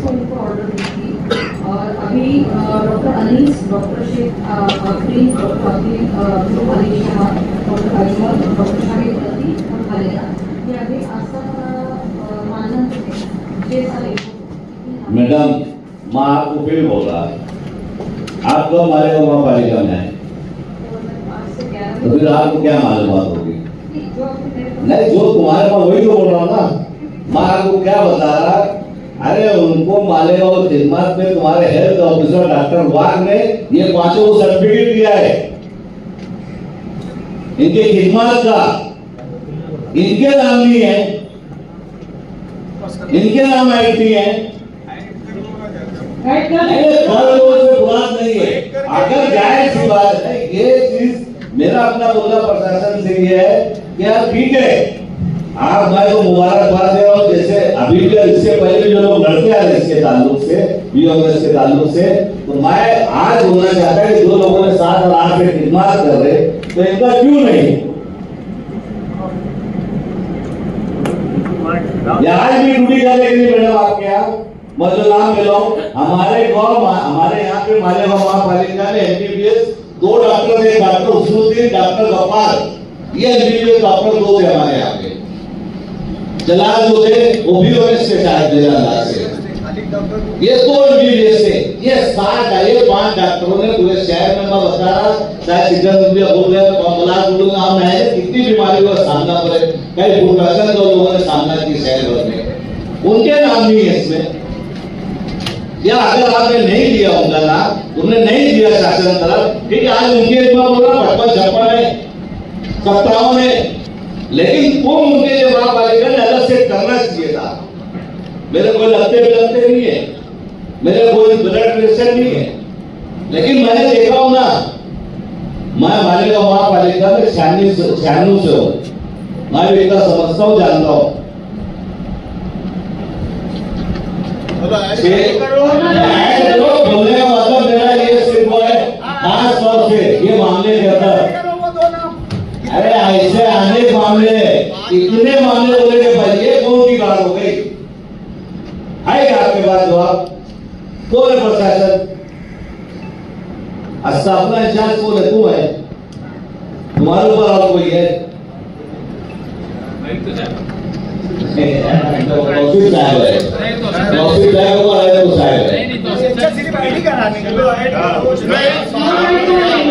उनको ऑर्डर दी थी और अभी doctor Anees, doctor Sheikh Afreen, doctor Afreen Ali Shah, doctor Ajmal, doctor Shahid Ali और खालिदा, ये अभी आस्था मानन थे 6 साल। मैडम मैं आपको फिर बोल रहा, आप तो हमारे महापालिका में है, तो फिर आपको क्या मालूमात होगी? नहीं, जो तुम्हारे पास वही तो बोल रहा हूँ ना। मैं आपको क्या बता रहा, अरे उनको मालेगांव खिदमत में तुम्हारे हेल्थ ऑफिसर डॉक्टर वाघ ने ये 5 को सर्टिफिकेट दिया है। इनके खिदमत का इनके नाम नहीं है, इनके नाम ऐड नहीं है। बात नहीं है। अगर जायज सी बात है, ये चीज मेरा अपना बोलना प्रशासन से ये है कि यार ठीक है, आप मैं तो मुबारकबाद दे रहा हूँ। जैसे अभी भी इससे पहले भी जो लोग लड़के आ रहे इसके ताल्लुक से, बीओएस के ताल्लुक से, तो मैं आज बोलना चाहता कि जो लोगों ने 7 और 8 से खिदमत कर रहे, तो इनका क्यों नहीं? आज भी ड्यूटी करने के लिए मैडम आपके यहाँ मैं जो नाम ले लो, हमारे गाँव हमारे यहाँ पे मालेगांव महापालिका में एमबीबीएस 2 डॉक्टर थे, डॉक्टर उसनुद्दीन, डॉक्टर गफ्फार, ये एमबीबीएस डॉक्टर 2 थे हमारे यहाँ पे। जलाल जो थे वो भी ओएस के शायद मेरे अंदाज से, ये 2 एमबीबीएस थे, ये 7 आए 5 डॉक्टरों ने पूरे शहर में, मैं बता रहा शायद सिकंदर बोल रहे हैं, कमला बोल रहे हैं, मैं कितनी बीमारियों का सामना करे, कई प्रोफेशन जो लोगों ने सामना की शहर भर में, उनके नाम नहीं है इसमें। या अगर आपने नहीं दिया होगा ना, तुमने नहीं दिया शासन तरफ, ठीक है, आज उनके इतना बोल रहा 55-56 है, 57 है, लेकिन वो उनके लिए महापालिका ने अलग से करना चाहिए था। मेरे कोई लगते नहीं है, मेरे कोई ब्लड प्रेशर नहीं है, लेकिन मैंने देखा हूं ना, मैं मालेगांव महापालिका में 96 से हूं, मैं भी इतना समझता हूं, जानता हूं। बोलने का मतलब मेरा ये सिर्फ है, खास तौर से ये मामले के अंदर, अरे ऐसे अनेक मामले, इतने मामले बोले के भाई ये कौन सी बात हो गई है? आपके पास जवाब कौन है? प्रशासन स्थापना इंचार्ज कौन है? तू है, तुम्हारे ऊपर और कोई है? तौसीफ साहब है, तौसीफ साहब को आया तो साहब है,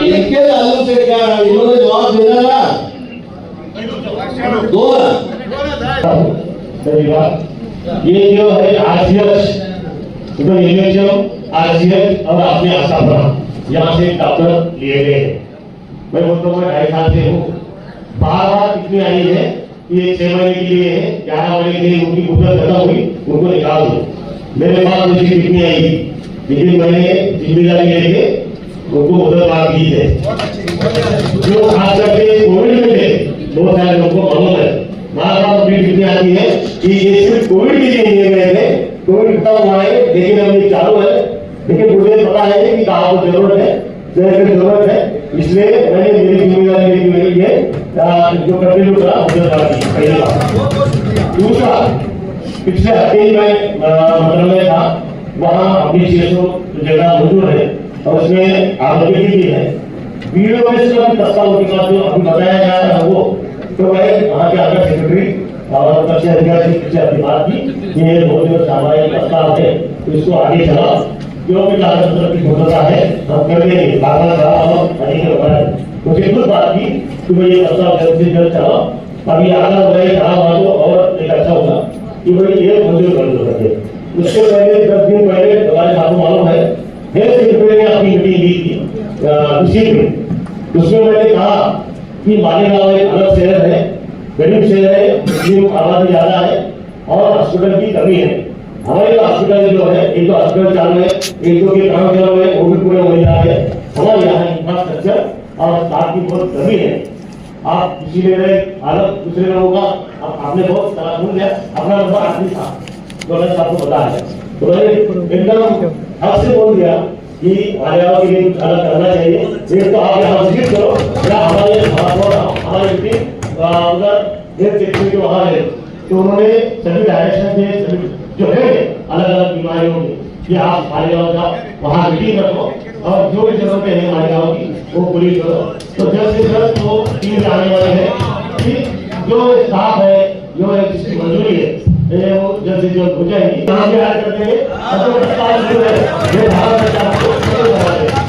इनके ताल्लुक से क्या है? इन्होंने जवाब देना ना, दो ये जो है आरसीएच, तो एमएचओ, आरसीएच और अपने आस्थापना यहाँ से डॉक्टर लिए गए हैं। मैं बोलता हूँ 2.5 साल से हूँ, बार कितनी आई है, ये 6 महीने के लिए है, 11 महीने के लिए उनकी मुद्दत खत्म हुई, उनको निकाल दो। मेरे पास मुझे कितनी आई, लेकिन मैंने जिम्मेदारी लेके उनको मुद्दत मांग दी है। जो खास करके कोविड में थे, बहुत सारे लोगों को मालूम है, बार अपडेट कितनी आती है कि ये सिर्फ कोविड के लिए लिए गए थे, कोविड खत्म हुआ है, लेकिन अभी चालू है, लेकिन मुझे पता है कि कहाँ को जरूरत है, जरूरत है, इसलिए मैंने मेरी जिम्मेदारी लेके मेरी है जो कंटिन्यू करा पहली बात। दूसरा, पिछले हफ्ते ही मैं मंत्रालय में था, वहाँ अपनी 600 जगह मौजूद है और उसमें आरोग्य भी है, वीडियो में इसका प्रस्ताव के बाद जो अभी बताया जा रहा है वो, तो मैं वहाँ के आगे सेक्रेटरी और कक्षी अधिकारी से अपनी बात की, ये बहुत जो सामाजिक प्रस्ताव है तो इसको आगे चला, जो भी कागज की भूमिका है हम कर देंगे, मुझे खुद बात की कि भाई ये प्रस्ताव जल्द से जल्द चलाओ, अभी आगे बढ़े कहा हुआ तो और एक अच्छा होगा कि भाई ये मंजूर कर दो सके। उसके पहले 10 दिन पहले हमारे आपको मालूम है हेल्थ सेक्रेटरी ने अपनी मीटिंग ली थी उसी में, उसमें मैंने कहा कि मालेगांव एक अलग शहर है, गरीब शहर है, मुस्लिम आबादी ज्यादा है और हॉस्पिटल की कमी है। हमारे हॉस्पिटल जो है, एक तो हॉस्पिटल चालू है, एक तो के काम चालू है, वो भी पूरे हो जा रहे हैं। हमारे यहाँ इंफ्रास्ट्रक्चर और स्टाफ की बहुत कमी है। आप इसीलिए हालत दूसरे लोगों का आपने बहुत तरह सुन लिया, अपना नंबर आदमी था जो मैंने आपको बताया है, तो मैंने एकदम आपसे बोल दिया कि मालेगांव के लिए कुछ अलग करना चाहिए। एक तो आप यहाँ विजिट करो या हमारे मीटिंग उधर हेल्थ सेक्रेटरी के वहाँ है, तो उन्होंने सभी डायरेक्शन दिए जो है अलग अलग बीमारियों में कि आप मालेगांव का वहाँ मीटिंग रखो और जो भी जरूरतें हैं मालेगांव की वो पूरी करो। तो जल्द से जल्द वो टीम आने वाली है कि जो स्टाफ है, जो है जिसकी मंजूरी है वो जल्द से जल्द हो जाएगी। कहाँ से आया करते हैं ये भारत सरकार को डॉक्टर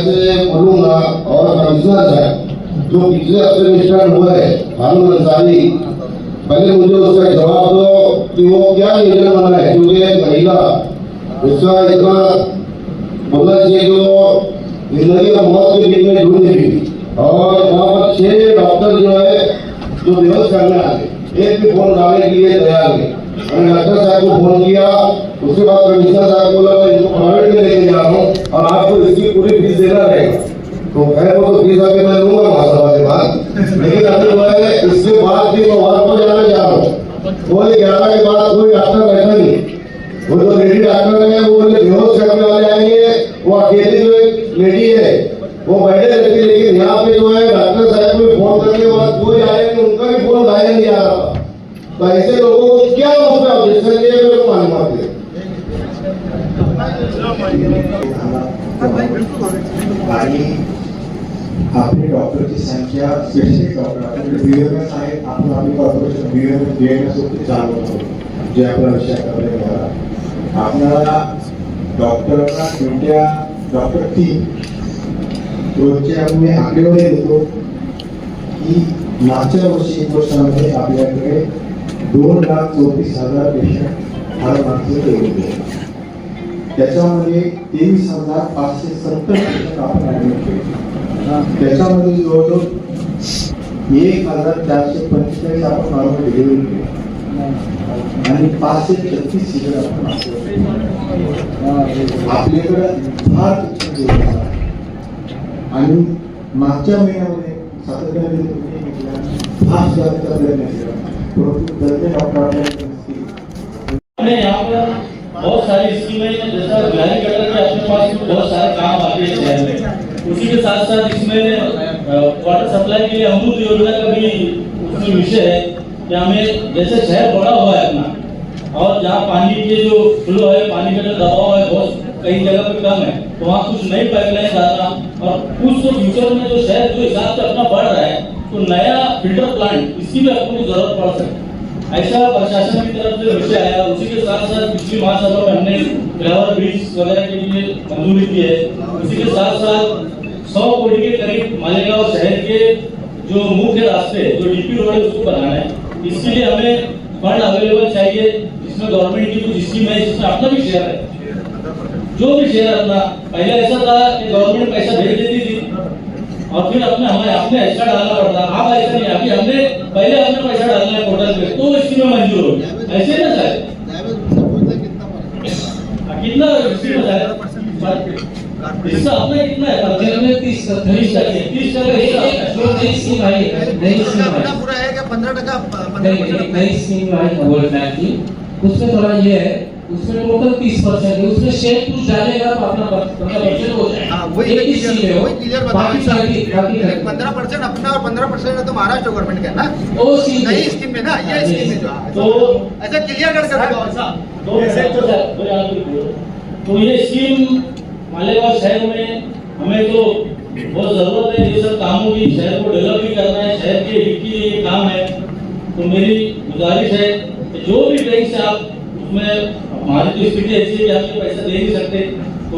से बोलूंगा और कमिश्नर साहब जो पिछले हफ्ते मिनिस्टर हुए हारून अंसारी, पहले मुझे उसका जवाब दो कि वो क्या योजना बना है, क्योंकि एक महिला उसका इतना मतलब चाहिए जो जिंदगी और मौत के बीच में ढूंढ रही थी, और वहाँ पर 6 डॉक्टर जो है जो बेहोश करने आते, एक भी फोन डालने के लिए तैयार नहीं। मैंने डॉक्टर साहब को फोन किया, उसके बाद कमिश्नर साहब बोला मैं इसको प्राइवेट में लेके जा रहा हूँ और आपको इसकी पूरी फीस देना रहेगा। तो खैर वो तो फीस आके मैं लूंगा महासभा के बाद, लेकिन अभी जो है इसके बाद भी मैं वहाँ पर जाना चाह रहा हूँ। बोले 11 के बाद कोई डॉक्टर बैठा नहीं, वो जो लेडी डॉक्टर है वो बोले बेहोश करने वाले आएंगे, वो अकेली जो एक लेडी है वो बैठे रहती है। लेकिन यहाँ पे जो है डॉक्टर साहब को फोन करने के बाद कोई आएगा, उनका भी फोन उठाया नहीं आ रहा। तो ऐसे लोगों को क्या उसमें ऑब्जेक्शन दिए मेरे को मालूम है। आपली डॉक्टरची संख्या स्पेशलिस्ट डॉक्टर बीएमएस आहे, आपण आपली कॉर्पोरेशन बीएमएस वरती चालवतो जे आपला विषय करण्यात आला। आपल्याला डॉक्टरांना ड्युट्या डॉक्टर 3 रोजचे आम्ही आकडेवारी देतो की मागच्या वर्षी 1 वर्षामध्ये आपल्याकडे 2,34,000 पेशंट हर माणसं केले, त्याच्यामध्ये 23,570 पेशंट आपण ऍडमिट केले, त्याच्यामध्ये जवळजवळ 1,445 आपण नॉर्मल डिलिव्हरी केली आणि 536 सीझर आपण आपल्याकडे फार आणि मागच्या महिन्यामध्ये सातत्याने फास्ट जाण्याचा प्रयत्न केला, परंतु दरम्यान डॉक्टर हमने यहाँ पर बहुत सारी स्कीमें जैसा बिहारी कटर के अपने पास बहुत सारे काम आते हैं शहर में, उसी के साथ साथ इसमें वाटर सप्लाई के लिए अमृत योजना का भी उसमें विषय है कि हमें जैसे शहर बड़ा हुआ है अपना और जहाँ पानी के जो फ्लो है, पानी का जो दबाव है बहुत कई जगह पे कम है, तो वहाँ कुछ नई पाइपलाइन डालना और कुछ तो फ्यूचर में जो शहर जो हिसाब से अपना बढ़ रहा है तो नया फिल्टर प्लांट इसकी भी आपको जरूरत पड़ सकती है। ऐसा प्रशासन की तरफ से विषय आया। उसी के साथ साथ पिछली महासभा में हमने फ्लावर ब्रिज वगैरह के लिए मंजूरी दी है। उसी के साथ साथ 100 करोड़ के करीब मालेगांव शहर के जो मुख्य रास्ते जो डीपी रोड है उसको बनाना है। इसके लिए हमें फंड अवेलेबल चाहिए, जिसमें गवर्नमेंट की कुछ स्कीम है जिसमें अपना भी शेयर है, जो भी शेयर अपना। पहले ऐसा था कि गवर्नमेंट पैसा भेज देती थी और फिर अपने एक्स्ट्रा डालना पड़ता। अब ऐसा नहीं, अभी हमने पहले अपने पैसा डालना है पोर्टल पे तो स्कीम में मंजूर होगी। ऐसे ना सर कितना इसका अपना कितना है 30% नई स्कीम आई है 15% नई स्कीम आई है उसमें थोड़ा ये है, उसमें टोटल 30% है, उसमें शेयर कुछ डालेगा तो अपना 15% हो जाएगा। एक ही स्कीम है वो, बाकी 15% अपना और 15% तो महाराष्ट्र गवर्नमेंट का ना, वो स्कीम नई स्कीम है ना, ये स्कीम है जो तो ऐसा क्लियर कर तो ये स्कीम मालेगांव शहर में हमें तो बहुत जरूरत है। ये सब कामों की शहर को डेवलप भी करना है, शहर के हित के लिए काम है। तो मेरी गुजारिश है कि जो भी बैंक से आप उसमें, हमारी तो स्थिति ऐसी है कि आप पैसा दे नहीं सकते, तो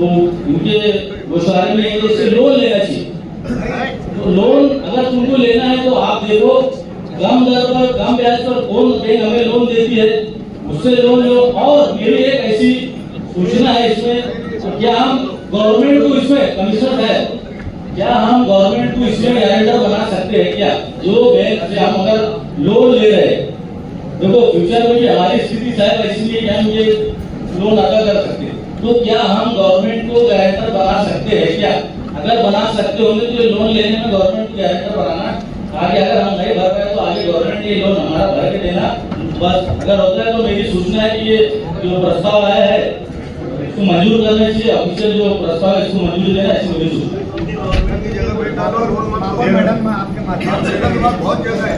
इनके गोशारे में इससे लोन लेना चाहिए। तो लोन अगर तुमको लेना है तो आप देखो कम दर पर कम ब्याज पर कौन बैंक हमें लोन देती है, उससे लोन लो। और मेरी एक ऐसी सूचना है इसमें, क्या हम गवर्नमेंट को इसमें कमीशन है, क्या हम गवर्नमेंट को इसमें गारंटर बना सकते हैं क्या? जो बैंक से हम अगर लोन ले रहे हैं, देखो फ्यूचर में भी हमारी स्थिति शायद ऐसी है कि हम ये लोन अदा कर सकते हैं, तो क्या हम गवर्नमेंट को गारंटर बना सकते हैं क्या? अगर बना सकते होंगे तो ये लोन लेने में गवर्नमेंट को गारंटर बनाना, आगे अगर हम नहीं भर पाए तो आगे गवर्नमेंट ये लोन हमारा भर के देना। बस अगर होता है तो मेरी सूचना है कि ये जो प्रस्ताव आया है इसको मंजूर करना चाहिए, ऑफिशियल जो प्रस्ताव है इसको मंजूरी देना, ऐसी मेरी सूचना। मैडम मैं आपके माध्यम से बहुत जगह है,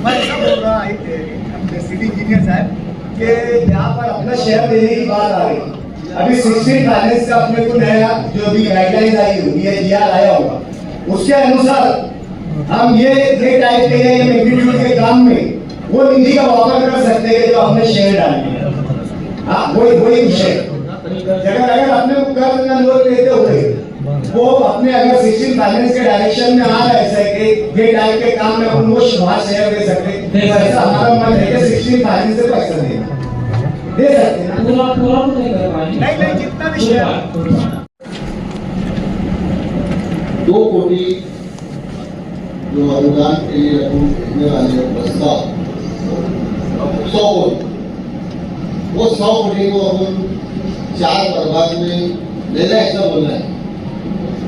मैं ऐसा बोल रहा अपने सिटी इंजीनियर साहब कि यहाँ पर अपना शेयर देने की बात आ रही। अभी 16 फाइनेंस का अपने को नया जो भी गाइडलाइंस आई होगी या जीआर आया होगा, उसके अनुसार हम ये टाइप के या मैग्नीट्यूड के काम में वो निधि का वापस कर सकते हैं जो हमने शेयर डाले। हाँ वही विषय, अगर अपने को कर्ज न लोन लेते हुए वो अपने अगर 16 फाइनेंस के डायरेक्शन में आ रहा है कि ये टाइप के काम में अपन वो वहाँ शेयर दे सकते, तो ऐसा हमारा मन है कि 16 फाइनेंस से पैसा दे सकते हैं। पूरा पूरा तो नहीं कर पाएंगे। नहीं जितना भी शेयर 2 कोटी जो अनुदान के लिए रकम भेजने वाले प्रस्ताव 100 कोटी, वो 100 कोटी को हम 4 प्रभाग में लेना, ऐसा बोलना है।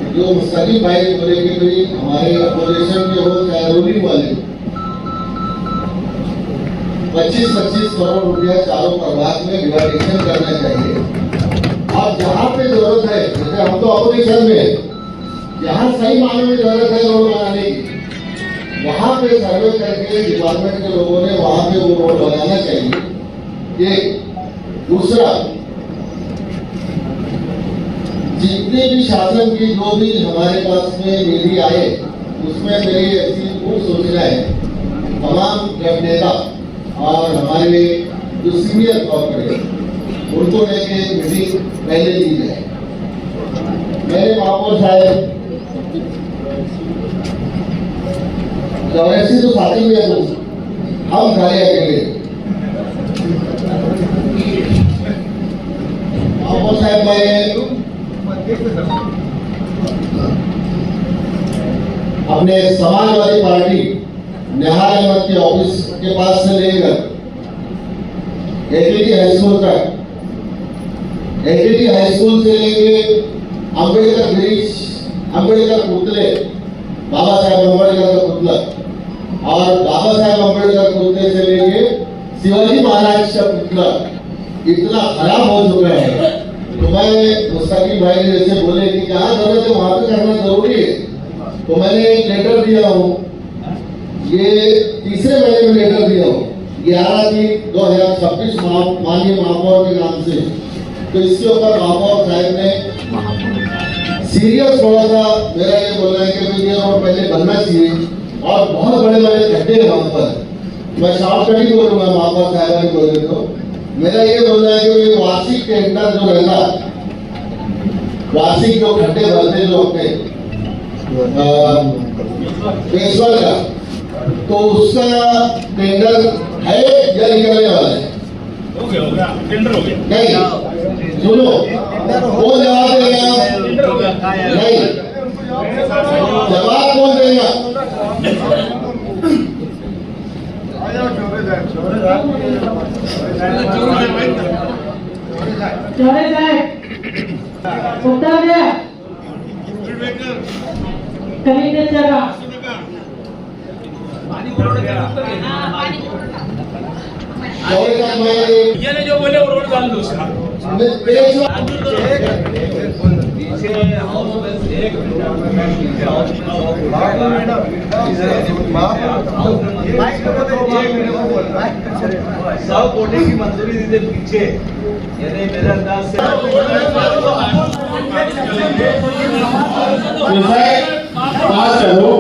जो मुस्तकिल भाई बोले कि भाई हमारे अपोजिशन के वो चाहे रूलिंग वाले 25-25 करोड़ रुपया चारों प्रभाग में डिवाइडेशन करना चाहिए। और जहाँ पे जरूरत है, जैसे हम तो अपोजिशन में है, जहाँ सही मायने में जरूरत है रोड बनाने की, वहाँ पे सर्वे करके डिपार्टमेंट के लोगों ने वहाँ पे वो रोड बनाना चाहिए। एक दूसरा, जितने भी शासन की जो भी हमारे पास में निधि आए, उसमें मेरी ऐसी पूर्ण सूचना है, तमाम नेता और हमारे जो सीनियर कॉर्पोरेट उनको लेके मीटिंग पहले ली जाए। मेरे महापौर साहब 84 तो साथी में है, हम खड़े अकेले। महापौर साहब मैं अपने समाजवादी पार्टी निहाल अहमद के ऑफिस के पास से लेकर एटीटी हाई स्कूल तक, एटीटी हाई स्कूल से लेके अम्बेडकर ब्रिज, अम्बेडकर पुतले, बाबा साहेब अम्बेडकर का पुतला, और बाबा साहेब अम्बेडकर पुतले से लेके शिवाजी महाराज का पुतला इतना खराब हो चुका है। तो मैं मुस्तकिल भाई ने जैसे बोले कि जहाँ जरूरत है वहाँ पे करना जरूरी है, तो मैंने एक लेटर दिया हूँ, ये तीसरे महीने में लेटर दिया हूँ 11/3/2026 माननीय महापौर के नाम से। तो इसके ऊपर महापौर साहब ने सीरियस थोड़ा सा मेरा ये बोलना है कि ये रोड पहले बनना चाहिए, और बहुत बड़े बड़े खड्डे हैं वहाँ पर। मैं शॉर्टकट ही बोलूँगा, महापौर साहब ने बोले तो मेरा ये बोलना है कि वार्षिक टेंडर जो रहता, वार्षिक जो खड्डे भरते जो अपने पेशवर का, तो उसका टेंडर है या निकलने वाला है? हो गया टेंडर हो गया। नहीं, सुनो, वो जवाब देगा नहीं, जवाब कौन देगा? चौड़े साहब उत्तर दे कहीं नहीं जगह ये जो बोले वो रोड डाल दो उसका। सौ कोटी की मंजूरी दी थी पीछे, यानी मेरे अंदाज से पास करो।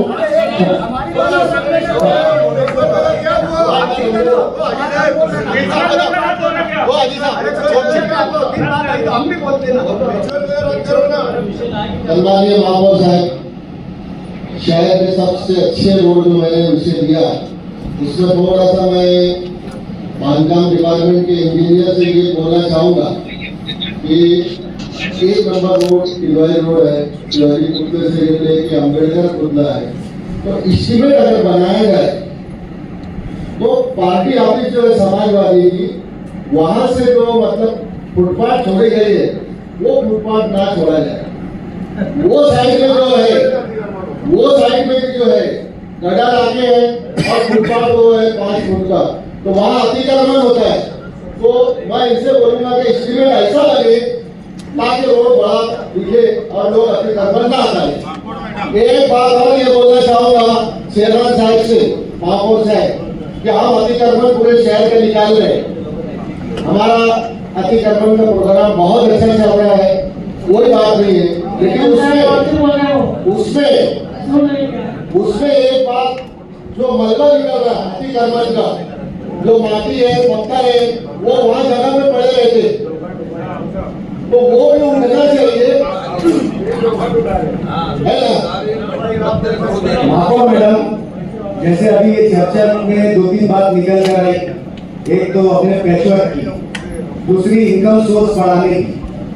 सन्माननीय महापौर साहब, शहर में सबसे अच्छे रोड जो मैंने उसे दिया, उसमें थोड़ा सा मैं बांधकाम डिपार्टमेंट के इंजीनियर से ये बोलना चाहूँगा कि 1 नंबर रोड टिलवाई रोड है, शिवाजी पुतले से लेके अम्बेडकर पुतला है, तो इस्टीमेट अगर बनाया जाए तो पार्टी ऑफिस जो है समाजवादी की, वहां से जो मतलब फुटपाथ छोड़े गए है, वो फुटपाथ ना छोड़ा जाए। वो साइड में जो है, वो साइड में जो है गड्ढा आगे है और फुटपाथ वो है 5 फुट का, तो वहाँ अतिक्रमण होता है। तो मैं इनसे बोलूंगा कि एस्टीमेट ऐसा लगे ताकि रोड बड़ा दिखे और लोग अतिक्रमण ना करें। एक बात और ये बोलना चाहूंगा शेरवान साहब से, महापौर साहब, कि हम अतिक्रमण पूरे शहर के निकाल रहे हैं। हमारा अतिक्रमण का प्रोग्राम बहुत अच्छा चल रहा है, कोई बात नहीं है, लेकिन उसमें एक बात जो मलबा निकल रहा है अतिक्रमण का, जो माटी है पत्थर है, वो वहाँ जगह में पड़े रहते, तो वो भी उठना चाहिए माफो मैडम, जैसे अभी ये चर्चा में 2-3 बात निकल कर आई, एक तो अपने पैचवर्क की, दूसरी इनकम सोर्स बढ़ाने की,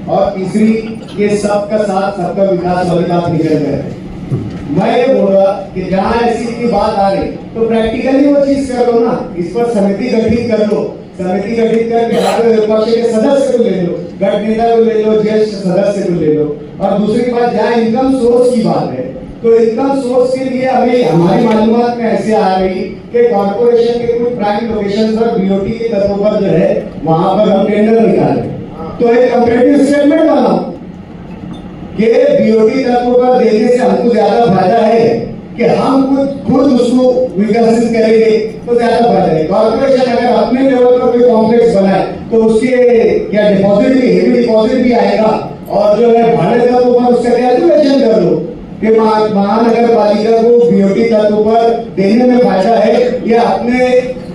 और तीसरी ये सबका साथ सबका विकास वाली बात निकल गए। मैं ये बोल रहा कि जहाँ ऐसी की बात आ रही तो प्रैक्टिकली वो चीज कर लो ना, इस पर समिति गठित कर लो, समिति गठित करके विपक्ष के सदस्य को ले लो, गठ नेता को ले लो, ज्येष्ठ सदस्य को ले लो। और दूसरी बात, जहाँ इनकम सोर्स की बात है तो इनकम सोर्स के लिए हमें हमारी मालूमात में ऐसे आ रही कि कॉर्पोरेशन के कुछ प्राइम लोकेशन पर बीओटी के तत्व पर जो है वहां पर हम टेंडर निकाले, तो एक कंपैरेटिव स्टेटमेंट बनाओ कि बीओटी तत्व पर देने से हमको ज्यादा फायदा है कि हम खुद उसको विकसित करेंगे तो ज्यादा फायदा है। कॉर्पोरेशन अगर अपने लेवल पर कोई कॉम्प्लेक्स बनाए तो उसके क्या डिपॉजिट भी, हेवी डिपॉजिट भी आएगा, और जो है भाड़े तत्व पर उसका कैलकुलेशन कर लो कि महानगर पालिका को बीओटी तत्व पर देने में फायदा है या अपने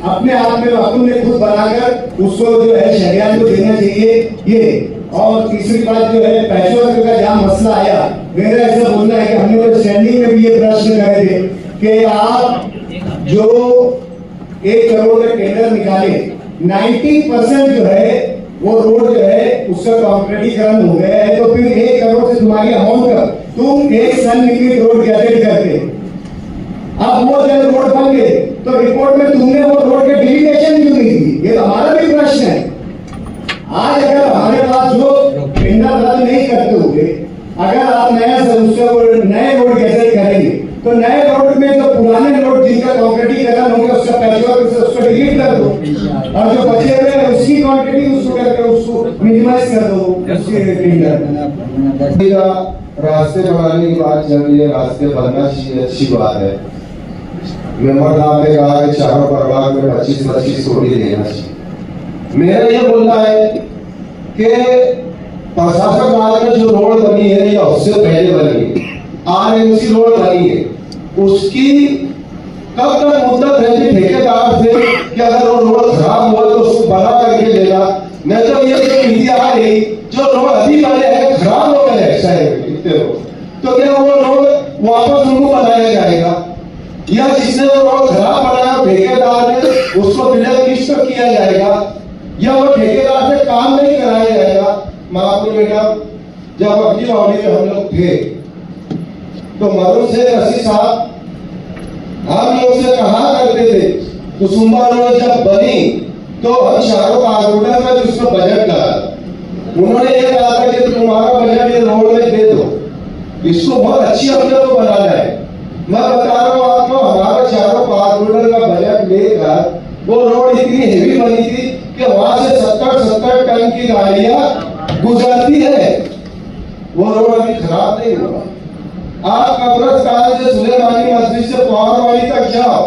आप में अपने खुद बनाकर उसको जो है शहरियान को देना चाहिए ये। और तीसरी बात जो है पैचवर्क का जहाँ मसला आया, मेरा ऐसा बोलना है कि हमने तो स्टैंडिंग में भी ये प्रश्न करे थे कि आप जो 1 करोड़ का टेंडर निकाले, 90% जो है वो रोड जो है उसका कॉन्क्रीटीकरण हो गया है, तो फिर 1 करोड़ से तुम्हारी अमाउंट का तुम एक सनलिमिटेड रोड गैजेट करते, अब वो जब रोड बन गए तो रिपोर्ट में तुमने वो रोड के डिलीगेशन क्यों नहीं दी? ये हमारा भी प्रश्न है। आज अगर हमारे पास जो टेंडर रद्द नहीं करते हुए अगर आप नए रोड गैजेट करेंगे तो नए रोड में जो पुराने रोड जिनका कॉन्क्रीटीकरण होगा उसका पैचवर्क उसको डिलीट कर दो, और जो बचे हुए हैं उसकी क्वांटिटी उसको करके उसको मिनिमाइज कर दो। उसके टेंडर रास्ते बनाने की बात चल रही है, रास्ते बनना चाहिए, अच्छी बात है। मेंबर साहब ने कहा कि चारों परिवार में 25-25 करोड़ देना चाहिए। मेरा ये बोलना है कि प्रशासन काल में जो रोड बनी है या उससे पहले बनी है, आरएमसी रोड बनी है, उसकी कब तक मुद्दत रहती ठेकेदार से कि अगर वो रोड खराब हुआ तो उसको बना करके देना, नहीं तो ये जो नीति आ रही जो रोड अभी बने हैं खराब हो गए हैं शहर में इतने रोड, तो क्या वो रोड वापस उनको बनाया जाएगा या जिसने वो रोड खराब बनाया ठेकेदार ने उसको बिना किस्त किया जाएगा या वो ठेकेदार से काम नहीं कराया जाएगा? महापुर मैडम, जब अगली बावड़ी में हम लोग थे तो मरुन से रसी साहब हम लोग से कहा करते थे कुसुम्बा रोड जब बनी तो हम चारों कारपोरेटर में उसको बजट करा, उन्होंने ये कहा था कि तुम्हारा बजट ये रोड में दे दो, इसको बहुत अच्छी हमने को बनाना है। मैं बता रहा हूँ आपको, हमारा चारों कारपोरेटर का बजट लेकर वो रोड इतनी हेवी बनी थी कि वहां से 70 टन की गाड़ियां गुजरती है, वो रोड अभी खराब नहीं हुआ। आप कब्रिस्तान से सुलेमानी मस्जिद से पवारवाड़ी तक जाओ,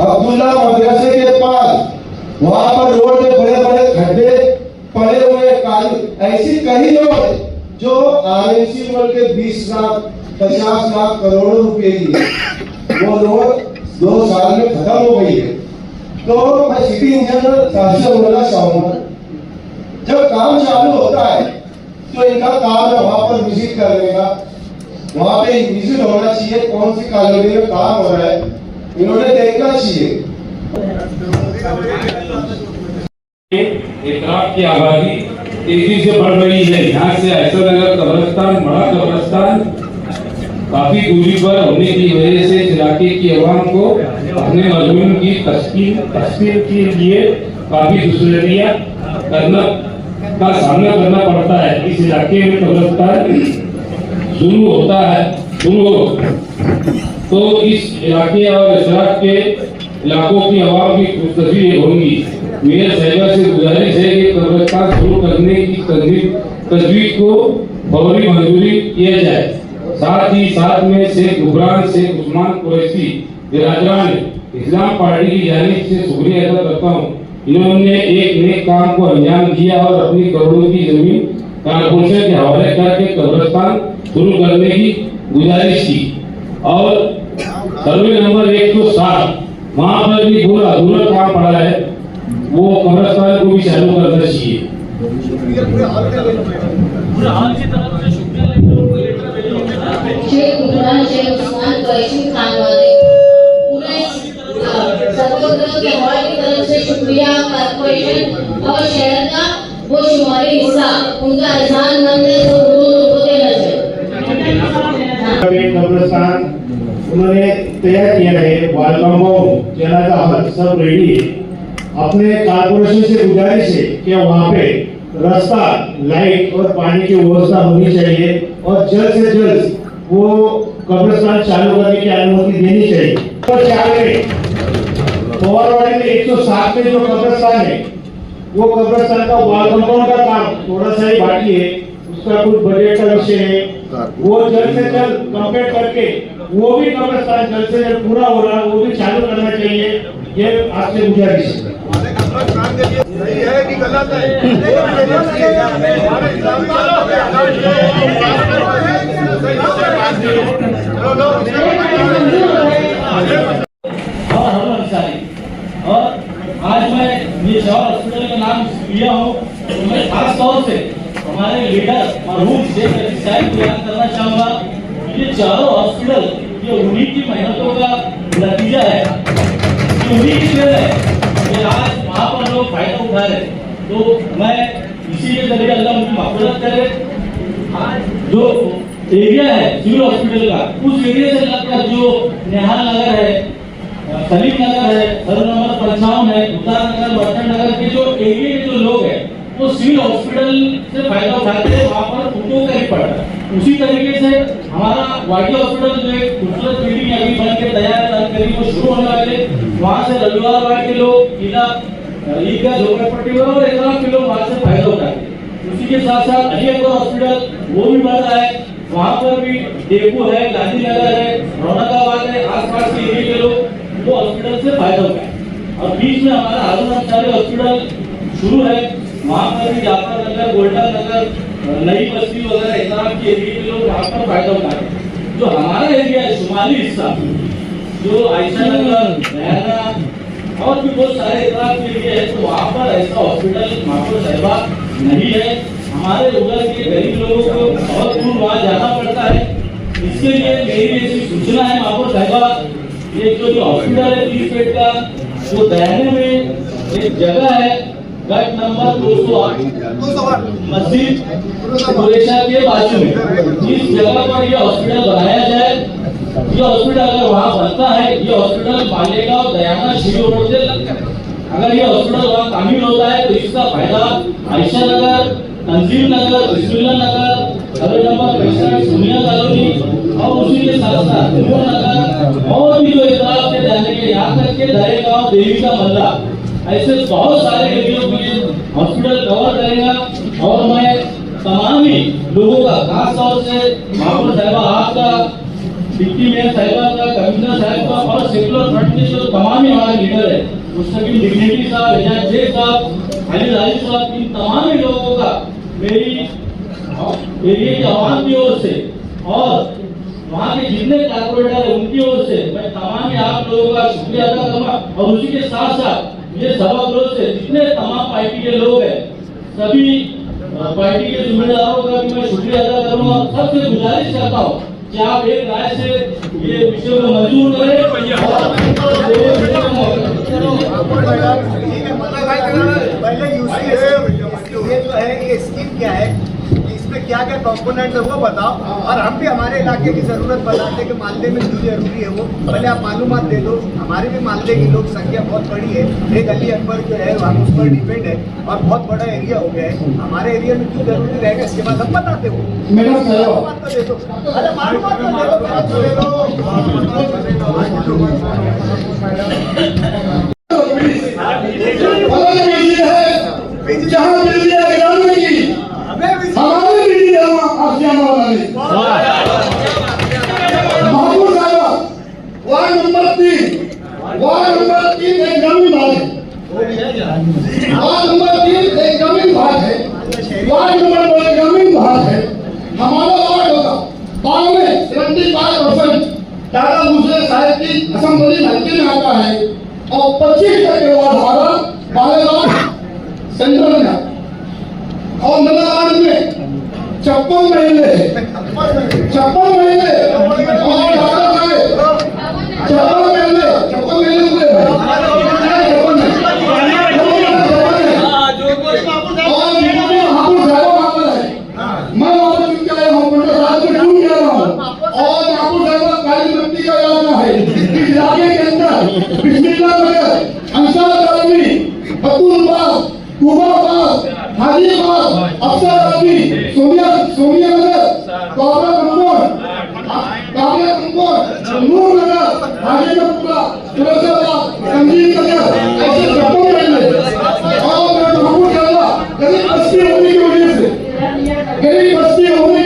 अब्दुल्ला मदरसे के पास वहां पर रोड में बड़े बड़े खड्डे पड़े हुए, ऐसी कई लोग जो आरएमसी रोड के 20 लाख 50 लाख करोड़ों रुपए की वो रोड 2 साल में खत्म हो गई है। तो मैं सिटी इंजीनियर साहब से बोलना चाहूंगा, जब काम चालू होता है तो इनका काम है वहां पर विजिट करने का, वहां पे विजिट होना चाहिए, कौन सी कॉलोनी में काम हो रहा है इन्होंने देखना चाहिए। इतराफ की आबादी तेजी से बढ़ रही है। यहाँ से ऐश्वर्यनगर कब्रिस्तान, बड़ा कब्रिस्तान काफी दूरी पर होने की वजह से इस इलाके की आवाम को अपने मजलूम की तस्वीर के लिए काफी दुश्मनियां करना का सामना करना पड़ता है। इस इलाके में कब्रिस्तान शुरू होता है तो इस इलाके और इशराक के इलाकों की आवाम की खुशनसीबी होंगी। मेरे साहिबा से गुजारिश है कि कब्रिस्तान शुरू करने की तजवीज को फौरी मंजूरी किया जाए। साथ में शेख गुबरान शेख उस्मान कुरैशी बिरादरान इस्लाम पार्टी की जानिब से शुक्रिया अदा करता हूँ। इन्होंने एक नेक काम को अंजाम दिया और अपनी करोड़ों की जमीन कॉर्पोरेशन के हवाले करके कब्रिस्तान शुरू करने की गुजारिश की। और सर्वे नंबर 107 वहाँ पर भी पूरा अधूरा काम पड़ा है, वो कब्रिस्तान को भी चालू करना चाहिए। हाल की तरफ से शुक्रिया लेकर उनको लेटर भेजे होंगे ना शेख उमरान शेख उस्मान कुरैशी खान वाले पूरे सर्वोदय के हॉल की तरफ से शुक्रिया। कॉर्पोरेशन और शहर का वो शुमारी हिस्सा उनका एहसान मंद है तो उनको देना चाहिए। कब्रिस्तान उन्होंने तैयार किया है, वाल कंपाउंड, जनाजा हॉल सब रेडी है। अपने कारपोरेशन से गुजारिश है कि वहाँ पे रास्ता, लाइट और पानी की व्यवस्था होनी चाहिए और जल्द से जल्द वो कब्रिस्तान चालू करने की अनुमति देनी चाहिए। पर क्या करें, पवारवाड़ी में 107 में जो कब्रिस्तान है वो कब्रिस्तान का वाल कंपाउंड का काम थोड़ा सा ही बाकी है, उसका कुछ बजट का विषय है, वो जल्द से जल्द कंप्लीट करके वो भी कब्रिस्तान जल्द से जल्द पूरा हो रहा वो भी चालू करना चाहिए। ये आपसे गुजारिश है। सही है कि गलत और आज मैं ये जवाहर हॉस्पिटल का नाम लिया हूँ तो मैं खास तौर से हमारे लीडर मरहूम शेख रशीद साहब को याद करना चाहूँगा। ये चारों हॉस्पिटल ये उन्हीं की मेहनतों का नतीजा है, उन्हीं की वजह है कि आज वहाँ पर लोग फायदा उठा रहे। तो मैं इसी के जरिए अल्लाह उनकी मग़फ़िरत करे। आज जो एरिया है सिविल हॉस्पिटल का, उस एरिया से लगकर जो नेहाल नगर है, सलीम नगर है, सदर नंबर 55 है, उतार नगर, बर्तन नगर के जो एरिया के जो लोग हैं वो सिविल हॉस्पिटल से फायदा उठाते हैं, वहाँ पर उनको कहीं पड़ता है। उसी तरीके से हमारा वाडी हॉस्पिटल जो एक खूबसूरत बिल्डिंग अभी बन के तैयार है, करीब वो शुरू होने वाले, वहाँ से रविवार वार्ड के लोग ईदगाह झोपड़पट्टी और 1 किलो वहाँ से फायदा उठाते हैं। उसी के साथ साथ अली अकबर हॉस्पिटल वो भी बढ़ रहा है, वहाँ पर भी डेपू है, गांधी नगर है, रौनकाबाद है, आसपास के एरिया के लोग वो हॉस्पिटल से फायदा उठाए। और बीच में हमारा हारून अंसारी हॉस्पिटल शुरू है, वहाँ पर भी जाफर नगर, गोल्डन नगर, नई बस्ती वगैरह इतना के एरिया के लोग वहाँ पर फायदा उठाए। जो हमारा एरिया है शुमाली हिस्सा, जो आयशा नगर, रहना और भी बहुत सारे इतना के एरिया है, तो वहाँ पर ऐसा हॉस्पिटल माहौल साहिबा नहीं है। हमारे उधर के गरीब लोगों को बहुत दूर वहाँ जाना पड़ता है। इसके लिए मेरी ऐसी सूचना है माहौल साहिबा, ये जो हॉस्पिटल है 30 बेड का, जो दयाने में एक जगह है गट नंबर 208 मस्जिद कुरैशा के बाजू में, इस जगह पर यह हॉस्पिटल बनाया जाए। ये हॉस्पिटल अगर वहाँ बनता है, ये हॉस्पिटल मालेगांव दयाना श्री रोड से अगर ये हॉस्पिटल वहाँ कामिल होता है तो इसका फायदा आयशा नगर, तंजीम नगर, बिस्मिल्लाह नगर, सदर नंबर 65 सोनिया कॉलोनी और उसी के साथ साथ नूर नगर और भी जो इतराफ के जाने के यहाँ तक के दरेगांव, देवी का मल्ला, ऐसे बहुत सारे एरियो में हॉस्पिटल कवर करेगा। और मैं तमाम ही लोगों का खास तौर से माहौल साहिबा आपका, डिप्टी मेयर साहिबा का, कमिश्नर साहब का और सेकुलर फ्रंट के जो तमाम ही हमारे लीडर है, मुस्तकिल डिग्निटी साहब, एजाज शेख साहब, अली राजी साहब, इन तमाम ही लोगों का मेरी एरिया के आवाम की ओर से और वहाँ के जितने कारपोरेटर है उनकी ओर से मैं तमाम आप लोगों का शुक्रिया अदा करूँगा। और उसी के साथ साथ ये सभागृह से जितने तमाम पार्टी के लोग हैं, सभी पार्टी के जिम्मेदारों का भी मैं शुक्रिया अदा करूँगा। सबसे गुजारिश करता हूँ कि आप एक राय से ये विषय को मंजूर करें ये जो है ये स्कीम क्या है, इसमें क्या क्या कंपोनेंट है वो बताओ, और हम भी हमारे इलाके की जरूरत बताते हैं कि मालदे में क्यों जरूरी है वो पहले आप मालूमात दे दो। हमारे भी मालदे की लोक संख्या बहुत बड़ी है, एक अली अकबर जो है हम उस पर डिपेंड है और बहुत बड़ा एरिया हो गया है। हमारे एरिया में क्यों जरूरी रहेगा इसके बाद हम बताते हो। मालूमात तो दे दो, अरे मालूमात तो दे दो। जहाँ बिजली ग्रामीण की हमारे बिजली महबूब साहब वार्ड नंबर 3 एक ग्रामीण भाग है, वार्ड नंबर 3 एक ग्रामीण भाग है, वार्ड नंबर 2 एक ग्रामीण भाग है। हमारा वार्ड होगा 75% दादा दूसरे साहब की असेंबली हल्के में आता है और 25% वार्ड हमारा बालेगांव सेंट्रल में और नगर में 56 महीने 56 महीने और डॉक्टर साहब 56 महीने हुए मैं वहां चुन के आया हूँ, साहब को चुन के आया हूँ और ठाकुर साहब काली मिट्टी का इलाका है इस इलाके के अंदर बिस्मिल्लाह नगर, अंसार कॉलोनी, अब्दुलबाग, कुबाबाग, हाजीबाग, अफसर अली, सोनिया नगर, काबरा कंपोन, नूर नगर, हाजीपुरा, फिरोजाबाद, संजीव नगर, ऐसे 56 महीने और ठाकुर साहब गरीब बस्ती होने की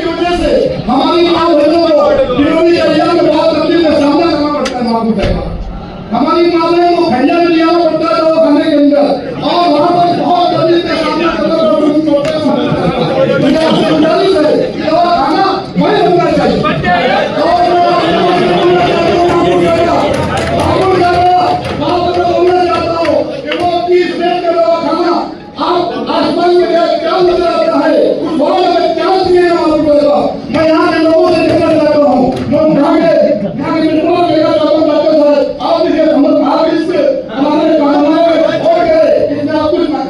वजह से हमारी माँ बहनों को विरोधी कल्याण में बहुत तकलीफ का सामना करना पड़ता है। माँ को हमारी माँ बहनों को खंडा में लिया पड़ता है तो खाने के अंदर और वहाँ पर बहुत तकलीफ का सामना करना पड़ता है। खाना वही बनना चाहिए बोलना चाहता हूँ कि वो 30 मिनट का दवा खाना आप आसमान में क्या नजर आता है उस भवन में क्या दिया मालूम पड़ेगा। मैं यहाँ के लोगों से कहना चाहता हूँ, लोग यहाँ के मित्रों को कहना चाहता हूँ, डॉक्टर साहब आप देखिए हम आप इससे हमारे कानूनों में और करें इसमें आप कुछ ना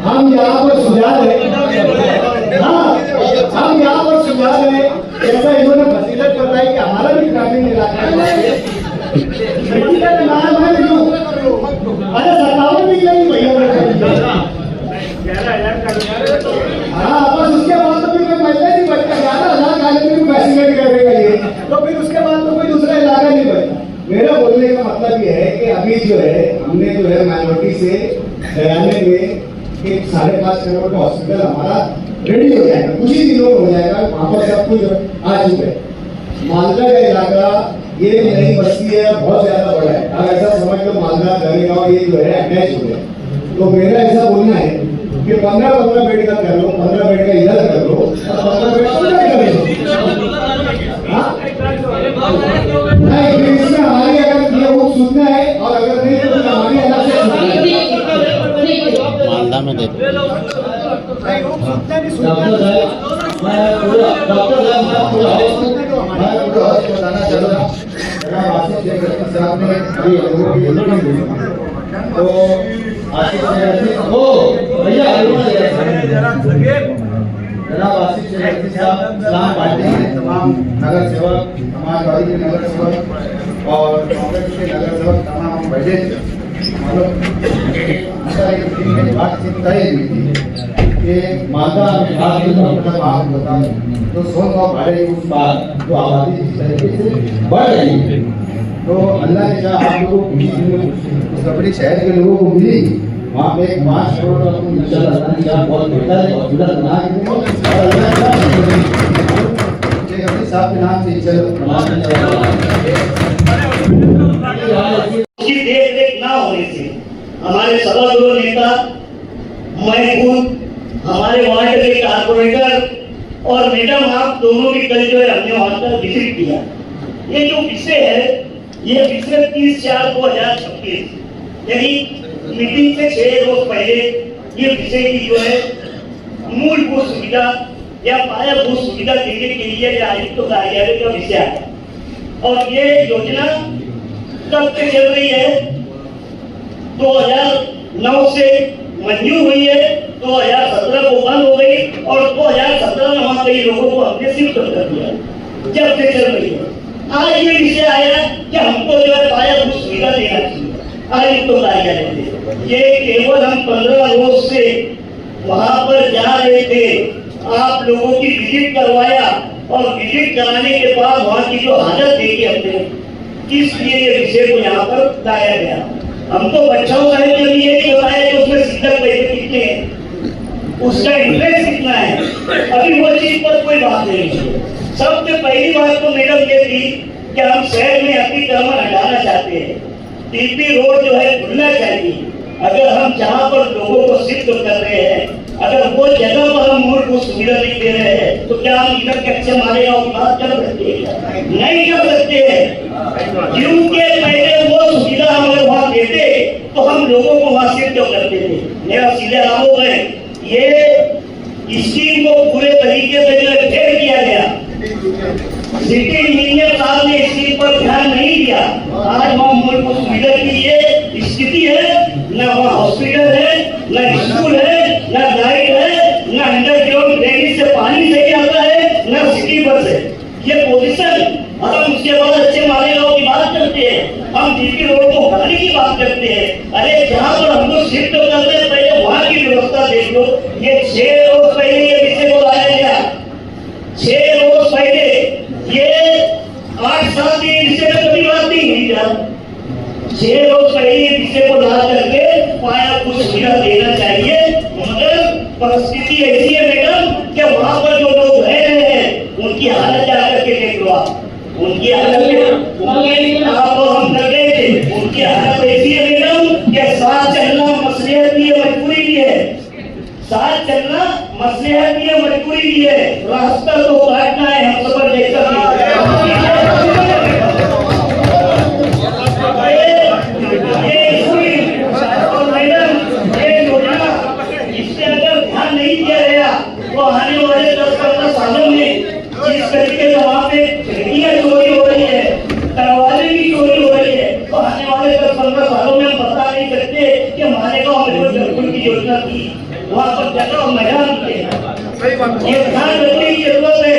हम यहाँ पर सुझाव है, हाँ हम यहाँ पर सुझाव है जैसा इन्होंने फसीलत बताई कि हमारा भी ग्रामीण इलाका है। अरे 57 भी नहीं भैया, हाँ बस उसके बाद तो फिर मैं पहले नहीं बचता 11,000 खाने में भी फैसिलिटी करेगा ये, तो फिर उसके बाद तो कोई दूसरा इलाका नहीं बचता। मेरा बोलने का मतलब ये है कि अभी जो है हमने जो है माइनॉरिटी से दयाने में 5.5 करोड़ का हॉस्पिटल हमारा रेडी हो जाएगा, कुछ ही दिनों में हो जाएगा, वहाँ पर सब कुछ आ चुका है। मालदा का इलाका ये नई बस्ती है, बहुत ज्यादा बड़ा है, अब ऐसा समझ लो मालदा दरेगांव ये जो है अटैच हो गया। तो मेरा ऐसा बोलना है कि 15 बेड का कर लो, 15 बेड का इधर कर लो और 15 बेड उधर कर लो। नहीं इसमें हमारी अगर ये वो सुनना है और अगर नहीं तो हमारी अलग से मालदा में दे बताना चाहूँगा तो आसिफ साहब इस्लाम पार्टी के तमाम नगर सेवक, समाजवादी के नगर सेवक और कांग्रेस के नगर सेवक तमाम हम बैठे थे। बातचीत तय हुई थी कि मालदा आप बता तो 100 भाड़े उस बार जो आबादी जिस तरीके से बढ़ रही है, तो अल्लाह ने चाहा आप लोगों को उस कपड़े शहर के लोगों को मिली वहाँ पे 5 करोड़ का इंशाल्लाह बहुत बेहतर है हॉस्पिटल बना के साहब के नाम से उसकी देख रेख ना होने से हमारे सभागृह नेता, मैं खुद, हमारे वार्ड के कारपोरेटर और मैडम आप दोनों की कल जो है हमने वहां पर विजिट किया। ये जो विषय है ये विषय 30/4/2026 यानी मीटिंग से 6 रोज पहले ये विषय की जो है मूलभूत सुविधा या पायाभूत सुविधा देने के लिए आयुक्त कार्यालय का विषय है और ये योजना कब से चल रही है? 2009 से मंजूर हुई है, 2017 को बंद हो गई और 2017 में वहां कई लोगों को हमने शिफ्ट कर दिया। जब से चल रही है आज ये विषय आया कि हमको जो है पायाभूत सुविधा देना चाहिए आयुक्त कार्यालय से। ये केवल हम 15 रोज से वहां पर जा रहे थे, आप लोगों की विजिट करवाया और विजिट कराने के बाद वहां की जो हालत देखी हमने, इसलिए ये विषय को यहाँ पर लाया गया। हमको बच्चों का है ये नहीं बताया कि उसमें शिक्षक पैसे कितने हैं, उसका इंटरेस्ट कितना है, अभी वो चीज पर कोई बात नहीं है। सबसे पहली बात तो मैडम ये थी कि हम शहर में अतिक्रमण हटाना चाहते हैं, टीपी रोड जो है खुलना चाहिए। अगर हम जहाँ पर लोगों को शिफ्ट कर रहे हैं, अगर वो जगह पर हम मूलभूत सुविधा नहीं दे रहे हैं, तो क्या हम इधर के अच्छे मालेगांव की बात कर सकते हैं? नहीं कर सकते हैं, क्योंकि पहले वो सुविधा हम अगर वहाँ देते तो हम लोगों को वहाँ शिफ्ट करते थे। मेरा सीधे आरोप है, ये स्कीम को पूरे तरीके से जो है फेल किया गया। सिटी इंजीनियर साहब ने स्कीम पर ध्यान नहीं दिया। आज वहाँ मूलभूत सुविधा की ये स्थिति है, न वहाँ हॉस्पिटल है, न स्कूल है, न लाइट है, न अंडरग्राउंड ड्रेनेज से पानी सही आता है, न सिटी बस है। ये पोजीशन, हम उसके बाद अच्छे मालेगांव की बात करते हैं, हम जीपी रोड को उठाने की बात करते हैं। अरे जहाँ पर हमको शिफ्ट करते हैं, पहले वहाँ की व्यवस्था देख लो। ये 6 रोज पहले ये विषय को लाया गया, 6 रोज पहले, ये 8-7 दिन विषय में कभी बात नहीं हुई क्या? 6 रोज पहले ये विषय को ला करके पाया कुछ सुविधा देना चाहिए, मगर परिस्थिति ऐसी है मैडम कि वहाँ पर जो लोग रह रहे हैं उनकी हालत जाकर के देख लो आप, उनकी हालत आप और हम कर गए थे, उनकी हालत ऐसी है मैडम कि साथ चलना मसलियत भी है, मजबूरी भी है। साथ चलना मसलियत भी है, मजबूरी भी है। रास्ता तो काटना है, हम सब देख सकते तो आने वाले 10-15 सालों में जिस तरीके से वहाँ पे खिड़कियाँ चोरी हो रही है, दरवाजे भी चोरी हो रही है, तो आने वाले 10-15 सालों में हम बता नहीं सकते कि मालेगांव में कोई जरूर की योजना थी, वहाँ पर जगह मैदान थे। ये ध्यान रखने की जरूरत है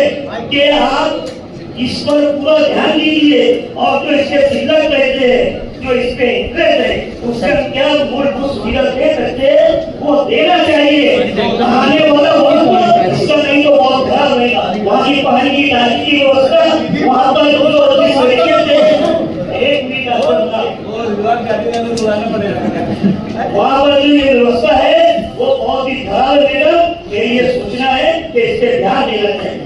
कि आप इस पर पूरा ध्यान दीजिए और जो इसके सिद्धांत कहते हैं, जो इस पे इंटरेस्ट है, उसका क्या मूलभूत सुविधा दे सकते हैं वो देना चाहिए। आने वाला इसका नहीं तो बहुत खराब रहेगा। वहाँ की पानी की टांकी की व्यवस्था, वहाँ पर जो एक मिनट वहाँ पर जो ये व्यवस्था है वो बहुत ही खराब है। मेरी ये सूचना है कि इस पे ध्यान देना चाहिए।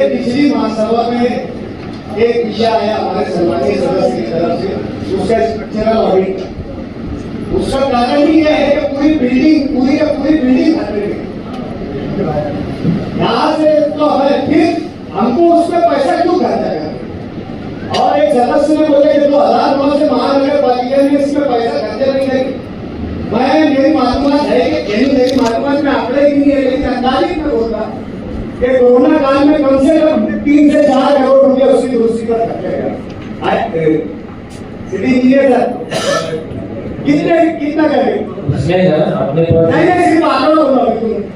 पिछली महासभा में एक विषय आया हमारे सम्मानीय सदस्य की तरफ से, उसका स्ट्रक्चरल ऑडिट। उसका कारण ही यह है कि पूरी बिल्डिंग यहाँ से तो हमें फिर हमको उस पर पैसा क्यों खर्चा करना। और एक सदस्य ने बोले कि 2009 से महानगर पालिका ने इसमें पैसा खर्चा नहीं करी। मेरी मालूमात है कि मेरी मालूमात में आंकड़े ही नहीं है, लेकिन अंदाजित में बोल रहा कि कोरोना काल में कम से कम 3 से 4 करोड़ रुपया उसकी दुरुस्ती पर खर्चा करा। सिटी इंजीनियर सर कितना करेंगे? नहीं सिर्फ आंकड़ा बोला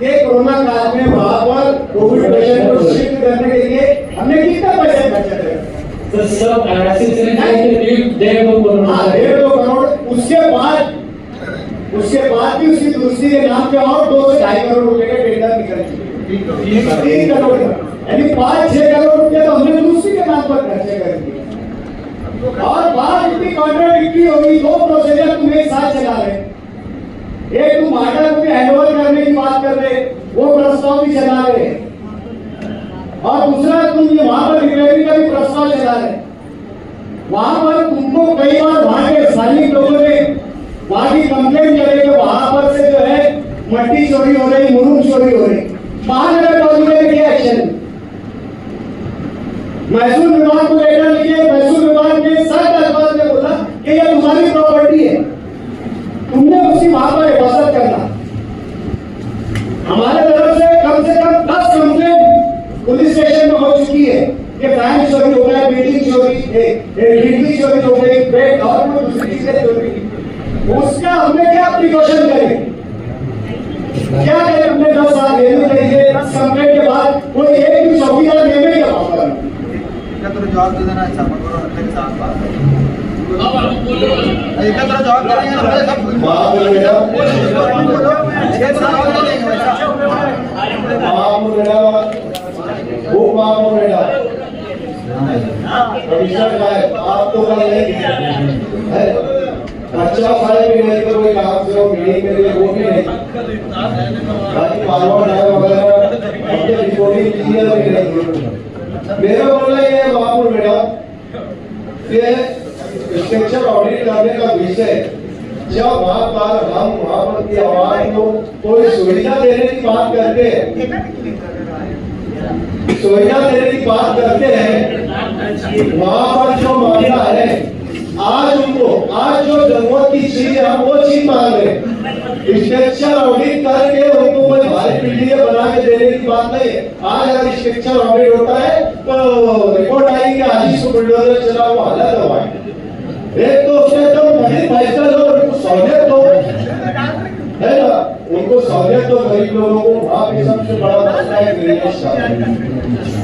कि कोरोना काल में वहां पर कोविड पेशेंट को शिफ्ट करने के लिए हमने कितना पैसा खर्चा किया? सब 1.5 करोड़। उसके बाद भी उसकी दुरुस्ती के नाम पे और 2 से 2.5 करोड़ रुपए का टेंडर निकल चुके, 3 करोड़, यानी 5-6 करोड़ रुपए तो हमने दुरुस्ती के नाम पर खर्चे कर दिए। और बात इतनी कॉन्ट्राडिक्टरी होगी, 2 प्रोसीजर तुम एक साथ चला रहे, एक तुम आर्डर को हैंडओवर करने की बात कर रहे, वो प्रस्ताव भी चला रहे, और दूसरा तुम वहां पर रिपेयरिंग का भी प्रस्ताव चला रहे। वहां पर तुमको कई बार वहां के स्थानीय लोगों ने वहां की कंप्लेंट करे कि वहां पर से जो है मट्टी चोरी हो रही, मुरुम चोरी हो रही। महानगर पालिका ने क्या एक्शन? महसूल विभाग को लेटर लिखे, महसूल विभाग ने सख्त अल्फाज में बोला कि यह तुम्हारी प्रॉपर्टी है, तुमने उसकी वहां पर हिफाजत करना। हमारे तरफ से कम 10 कंप्लेंट पुलिस स्टेशन में हो चुकी है कि फैन चोरी हो गया, बिल्डिंग चोरी, खिड़की चोरी हो गई, बेड और कोई दूसरी चीजें चोरी। उसका हमने क्या प्रिकॉशन करें? क्या करें? हमने 10 साल देने चाहिए। 10 कंप्लेंट के बाद कोई एक भी चौकीदार देने क्या होगा? जवाब दे देना अच्छा, जवाब करेंगे। नहीं मेरे लिए वो भी नहीं, बाकी फॉरवर्ड है वगैरह अपने रिपोर्टिंग इंजीनियर भी नहीं। मेरा बोलना ये है महापुर मैडम, ये स्ट्रक्चर ऑडिट करने का विषय जब वहाँ पर हम वहाँ पर की आवाज को कोई सुविधा देने की बात करते हैं, सुविधा देने की बात करते हैं, वहाँ पर जो मामला है आज जो जरूरत की चीज है हम वो चीज मांग रहे हैं। स्ट्रक्चर ऑडिट करके उनको कोई भारी बिल्डिंग बना के देने की बात नहीं है। आज अगर स्ट्रक्चर ऑडिट होता है तो रिपोर्ट आएगी कि आज इसको बुलडोजर चला हुआ हालत हुआ है। एक तो उसने तो बड़ी फैसला दो, उनको सहूलियत दो, है ना, उनको सहूलियत दो गरीब लोगों को। वहाँ पे सबसे बड़ा मसला है ड्रेनेज का।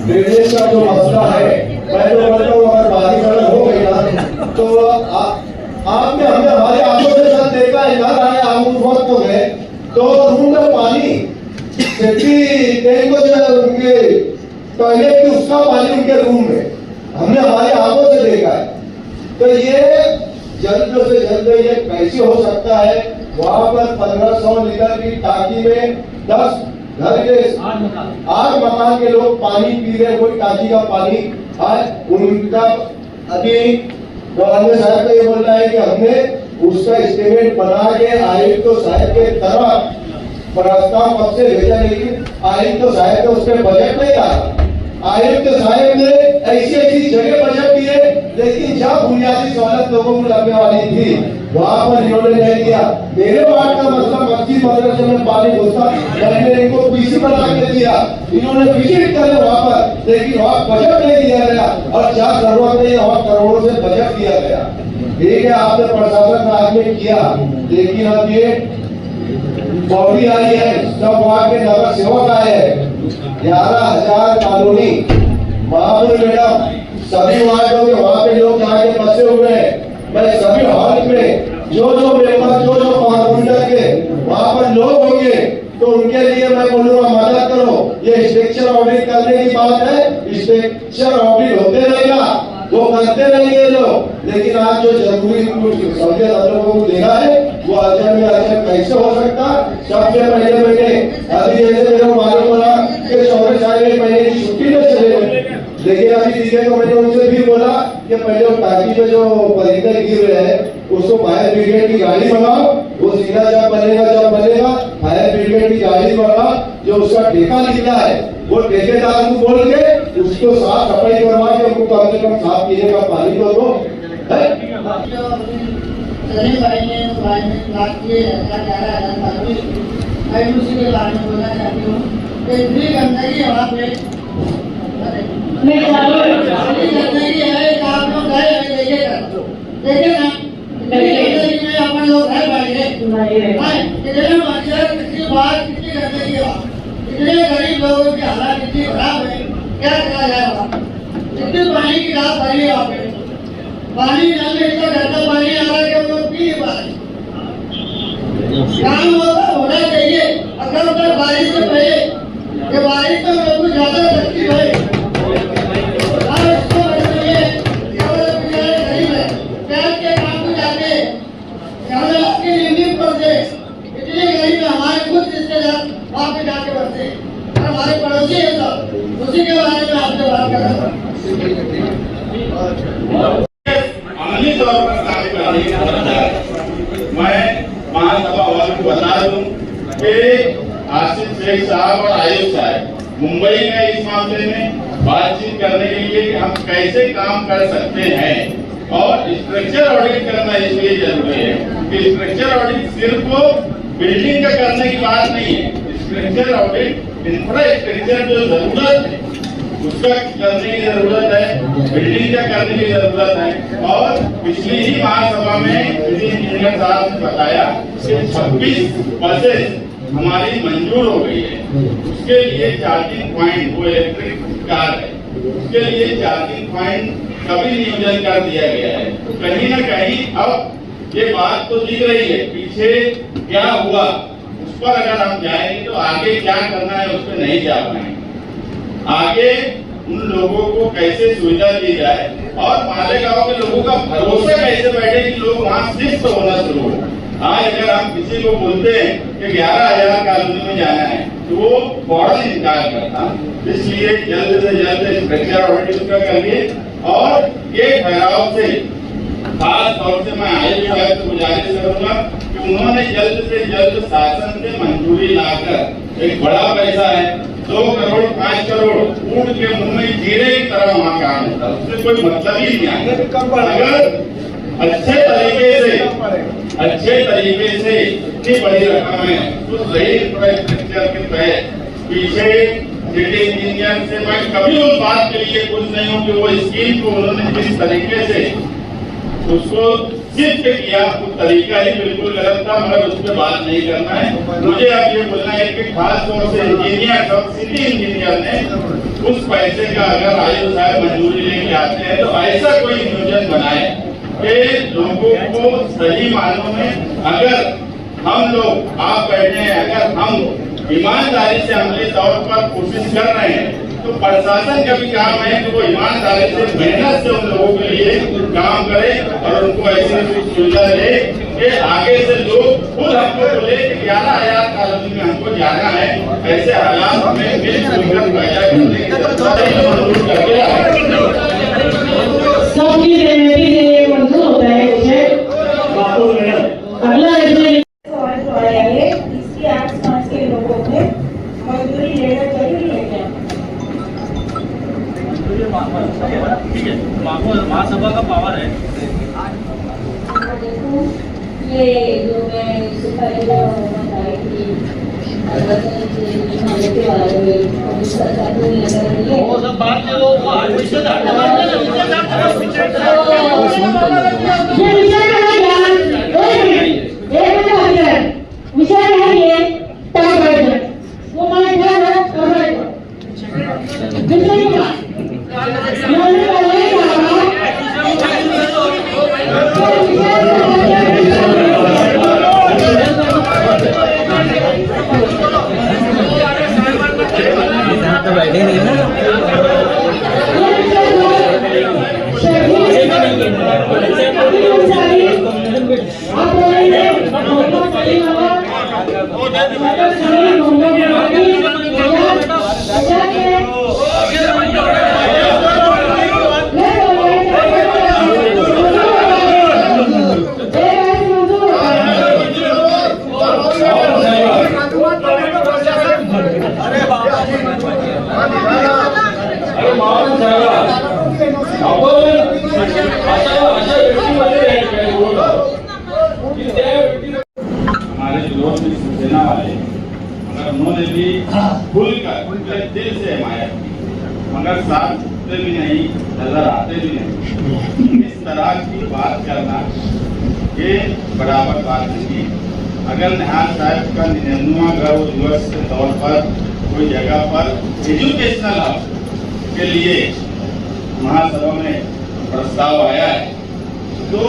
ड्रेनेज का जो मसला है, मैं तो बोलता हूँ अगर बारिश अगर हो गई ना तो आपने हमने हमारे आंखों के साथ देखा है, घर आए आप वक्त हो गए तो रूम में पानी सेफ्टी टैंक को जो उनके टॉयलेट की उसका पानी उनके रूम में हमने हमारे आंखों से देखा है। तो ये जल्द से जल्द ये कैसे हो सकता है? वहाँ पर 1500 लीटर की टाकी में 10 घर के 8 मकान के लोग पानी पी रहे, वही टाकी का पानी। आज उनका अभी गवर्नर साहब का ये बोल रहा है कि हमने उसका एस्टिमेट बना के आयुक्त साहब के तरफ प्रस्ताव कब से भेजा, लेकिन आयुक्त साहब ने उसके बजट नहीं डाला। आयुक्त साहब ने ऐसी जगह बजट दिए, लेकिन जब बुनियादी सहूलत लोगों को लगने वाली थी वहाँ पर इन्होंने नहीं दिया। मेरे वार्ड का मसला मस्जिद मदरसे में पानी घुसता, मैंने इनको पीसी बना के दिया, इन्होंने विजिट करे वहाँ पर, लेकिन वहाँ बजट नहीं दिया गया और जहाँ जरूरत नहीं वहाँ करोड़ों से बजट दिया गया। ठीक है, आपने प्रशासन राज में किया, लेकिन अब ये बॉडी आई है, सब वहाँ के नगर सेवक आए हैं, 11,000 कॉलोनी महापुर मैडम सभी वार्डों में वहाँ पे लोग जाके बसे हुए हैं। मैं सभी हॉल में जो मेंबर जो काउंटर के वहाँ पर लोग होंगे तो उनके लिए मैं बोलूँगा मदद करो। ये स्ट्रक्चर ऑडिट करने की बात है, स्ट्रक्चर ऑडिट होते रहेगा, वो करते रहेंगे लोग, लेकिन आज जो जरूरी सहूलियत हम लोगों को देना है वो अजय में अजय कैसे हो सकता? सबसे पहले मैंने अभी जैसे मेरे मालूम पड़ा कि 14 महीने की छुट्टी में चले गए, लेकिन अभी दिखे तो मैंने उनसे भी बोला कि पहले वो टाकी में जो परिंदे गिर रहे हैं उसको फायर ब्रिगेड की गाड़ी मंगाओ, वो सीधा जब बनेगा फायर ब्रिगेड की गाड़ी मंगाओ, जो उसका ठेका निकला है वो ठेकेदार को बोल के उसको साफ सफाई करवा के उनको कम से कम साफ पीने का पानी तो दो। गंदगी वहाँ पे गंदगी है, आप लोग गए देखे ना, गंदगी में अपन लोग है कितने मच्छर, कितनी बात, कितनी गंदगी है, इतने गरीब लोगों की हालत इतनी खराब है, क्या करा जाए वहाँ? इतनी पानी की रात भरी है वहाँ पे, पानी नल में इतना गंदा पानी आ रहा है कि हम लोग पी नहीं पा रहे। काम होना चाहिए, अगर बारिश से पहले कि बारिश में लोगों को ज्यादा तकलीफ है, इसको बताइए गरीब है, बैंक के काम को जाके ज्यादा की रिलीफ करते, इतने गरीब हमारे खुद रिश्तेदार वहाँ पे जाके बसते और हमारे पड़ोसी है सब, उसी के बारे में आपसे बात कर रहा हूँ। अमली तौर पर काम करने की जरूरत है। मैं महासभा वालों को बता दूं कि आसिफ शेख साहब और आयुष साहब मुंबई में इस मामले में बातचीत करने के लिए कि हम कैसे काम कर सकते हैं, और स्ट्रक्चर ऑडिट करना इसलिए जरूरी है कि स्ट्रक्चर ऑडिट सिर्फ बिल्डिंग का करने की बात नहीं है, स्ट्रक्चर ऑडिट इंफ्रास्ट्रक्चर जो जरूरत है उसका करने की जरूरत है, बिल्डिंग का करने की जरूरत है। और पिछली ही महासभा में इंजीनियर साहब ने बताया कि 26 बसेस हमारी मंजूर हो गई है, उसके लिए चार्जिंग पॉइंट, वो इलेक्ट्रिक कार है, उसके लिए चार्जिंग पॉइंट का भी नियोजन कर दिया गया है। तो कहीं ना कहीं अब ये बात तो दिख रही है, पीछे क्या हुआ उस पर अगर हम जाएंगे तो आगे क्या करना है उस पर नहीं जा पाएंगे। आगे उन लोगों को कैसे सुविधा दी जाए और मालेगांव के लोगों का भरोसा कैसे बैठे कि लोग वहाँ शिफ्ट होना शुरू हो। आज अगर हम किसी को बोलते हैं कि 11,000 कॉलोनी में जाना है तो वो फौरन इनकार करता। इसलिए जल्द से जल्द स्ट्रक्चर ऑडिट का करिए और ये ठहराव से खास तौर से मैं आयुष साहब से गुजारिश करूंगा कि उन्होंने जल्द से जल्द शासन से मंजूरी लाकर एक बड़ा पैसा है 2 करोड़ 5 करोड़ ऊँट के मुंह में जीरे की तरह वहाँ काम होता है, उससे कोई मतलब ही नहीं है। अगर अच्छे तरीके से इतनी बड़ी रकम है तो सही इंफ्रास्ट्रक्चर के तहत पीछे सिटी इंजीनियर से मैं कभी उस बात के लिए कुछ नहीं हूँ कि वो स्कीम को उन्होंने जिस तरीके से उसको सिद्ध किया वो तरीका ही बिल्कुल गलत था, मगर उस पर बात नहीं करना है। मुझे अब ये बोलना है कि खास तौर से इंजीनियर और सिटी इंजीनियर ने उस पैसे का अगर आयुष साहब मंजूरी लेके आते हैं तो ऐसा कोई नियोजन बनाए कि लोगों को सही मानों में, अगर हम लोग आप बैठे हैं, अगर हम ईमानदारी से अमली तौर पर कोशिश कर रहे हैं तो प्रशासन का भी काम है कि वो ईमानदारी से मेहनत से उन लोगों के लिए काम करे और उनको ऐसी सुविधा दे कि आगे से लोग खुद हमको बोले कि 11,000 कॉलोनी में हमको जाना है। ऐसे हालात हमें मिलकर पैदा करने सबकी सहमति से मंजूर होता है मुझे। अगला इसकी आसपास के लोगों को मंजूरी लेना जरूरी है क्या? महासभा का पावर है। देखो ये जो मैं सुखाई बताई थी के बारे में सरकार को लगा रही है वो सब बात जो वो विषय है ये वो बैठे नहीं ना हमारे विरोध में सूचना वाले मगर उन्होंने भी खुलकर दिल से हिमायत की, मगर साथ छुपते भी नहीं, नजर आते भी नहीं। इस तरह की बात करना ये बराबर बात नहीं। अगर निहाल साहब का 99वां गौरव दिवस के तौर पर कोई जगह पर एजुकेशनल हब के लिए महासभा में प्रस्ताव आया है तो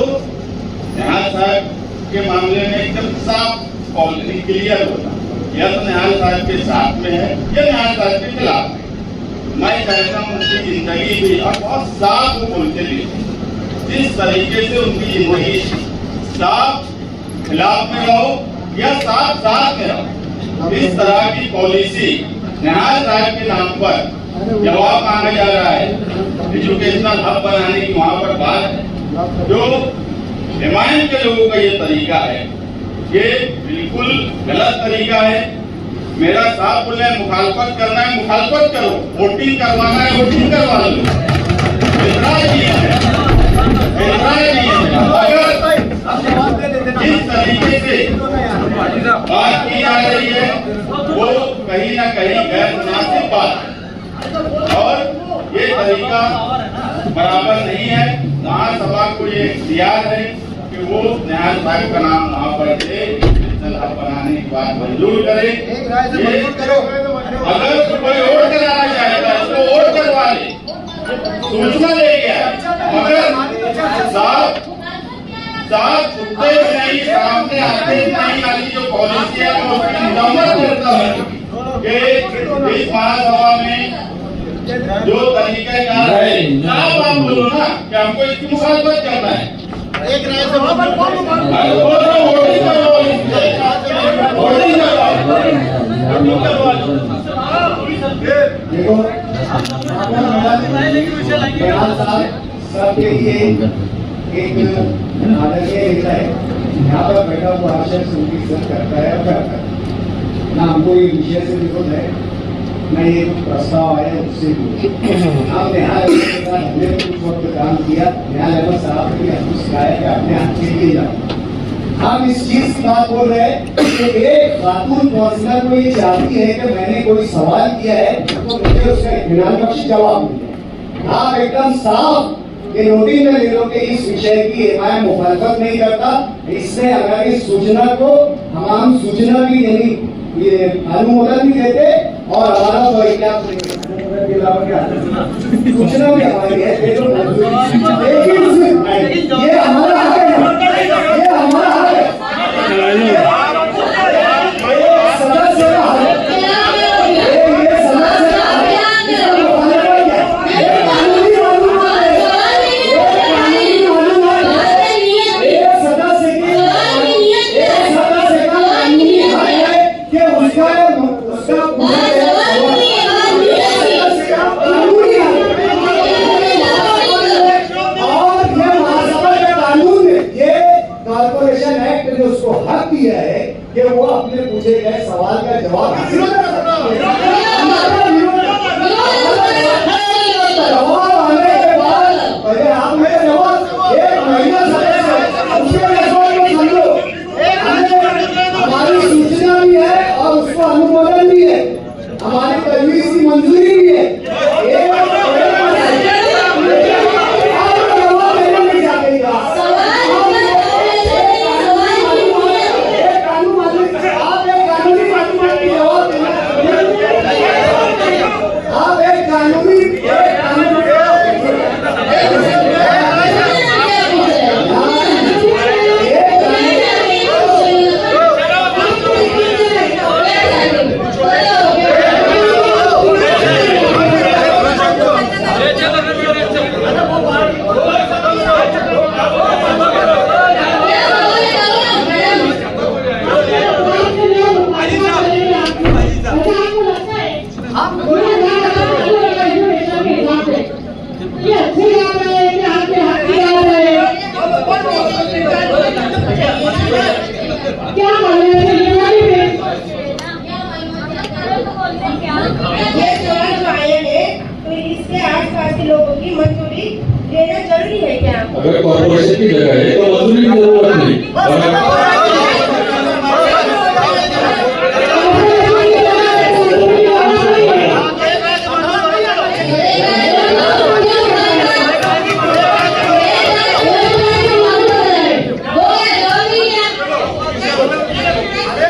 निहाल साहब के मामले में एकदम साफ पॉलिसी क्लियर होता, या तो निहाल साहब के साथ में है या निहाल साहब के खिलाफ है। मैं कहता हूँ उनकी जिंदगी भी और बहुत साफ वो बोलते भी, जिस तरीके से उनकी जिंदगी साफ खिलाफ में रहो या साफ साथ में रहो, इस तरह की पॉलिसी निहाल साहब के नाम पर जवाब मांगा जा रहा है। एजुकेशनल हब बनाने की वहां पर बात है, जो हिमायत के लोगों का ये तरीका है, ये बिल्कुल गलत तरीका है। मेरा साफ बोलना है, मुखालफत करना है मुखालफत करो, वोटिंग करवाना है वोटिंग करवा लो, इतराज नहीं है। अगर जिस तरीके से बात की जा रही है वो कहीं ना कहीं गैर मुनासिब बात है और ये तरीका बराबर नहीं है। महासभा को ये इख्तियार है कि वो निहाल साहब का नाम वहाँ पर दे, बनाने की बात मंजूर करे। अगर कोई और कराना चाहेगा इसको और करवा ले, सूचना ले गया, मगर साफ छुपते नहीं, सामने आते नहीं वाली जो पॉलिसी है वो उसकी मुदावत करता है कि इस महासभा में जो तरीकेकार है, आप बोलो ना कि हमको इसकी मुखालफत करना है। एक राय से देखो बयान सबके लिए एक आदरणीय नेता है, यहाँ पर बैठा हुआ हर शख्स उनकी इज्जत करता है और करता है। ना हमको ये विषय से विरोध है, ना ये कुछ प्रस्ताव आया उससे भी। हम न्यायालय हमने कुछ वक्त काम किया, न्यायालय में साहब ने हमको सिखाया कि अपने हाथ से लिए जाओ। हम इस चीज की बात बोल रहे हैं कि एक खातून काउंसलर को ये चाहती है कि मैंने कोई सवाल किया है तो मुझे उसका इत्मीनान बख्श जवाब मिले। आप एकदम साफ ये नोटिस में ले लो कि इस विषय की मैं मुखालफत नहीं करता, इसमें अगर इस सूचना को हम सूचना भी यानी ये अनुमोदन भी देते और हमारा तो क्या सूचना भी हमारी है, लेकिन ये हमारा हक है, ये हमारा हक है। सदस्य का हक है, ये सदस्य का हक है, ये कानूनी मालूमात है, ये सदस्य का कानूनी हक है कि उसका कॉर्पोरेशन एक्ट ने उसको हक दिया है कि वो अपने पूछे गए सवाल का जवाब हासिल कर सकता है। जवाब आने के बाद पहले आप मेरे जवाब एक महीना उसके समझो हमारी सूचना भी है और उसको अनुमोदन भी है, हमारी तजवीज की मंजूरी भी है। अगर कॉर्पोरेशन की जगह है तो मंजूरी की जरूरत नहीं।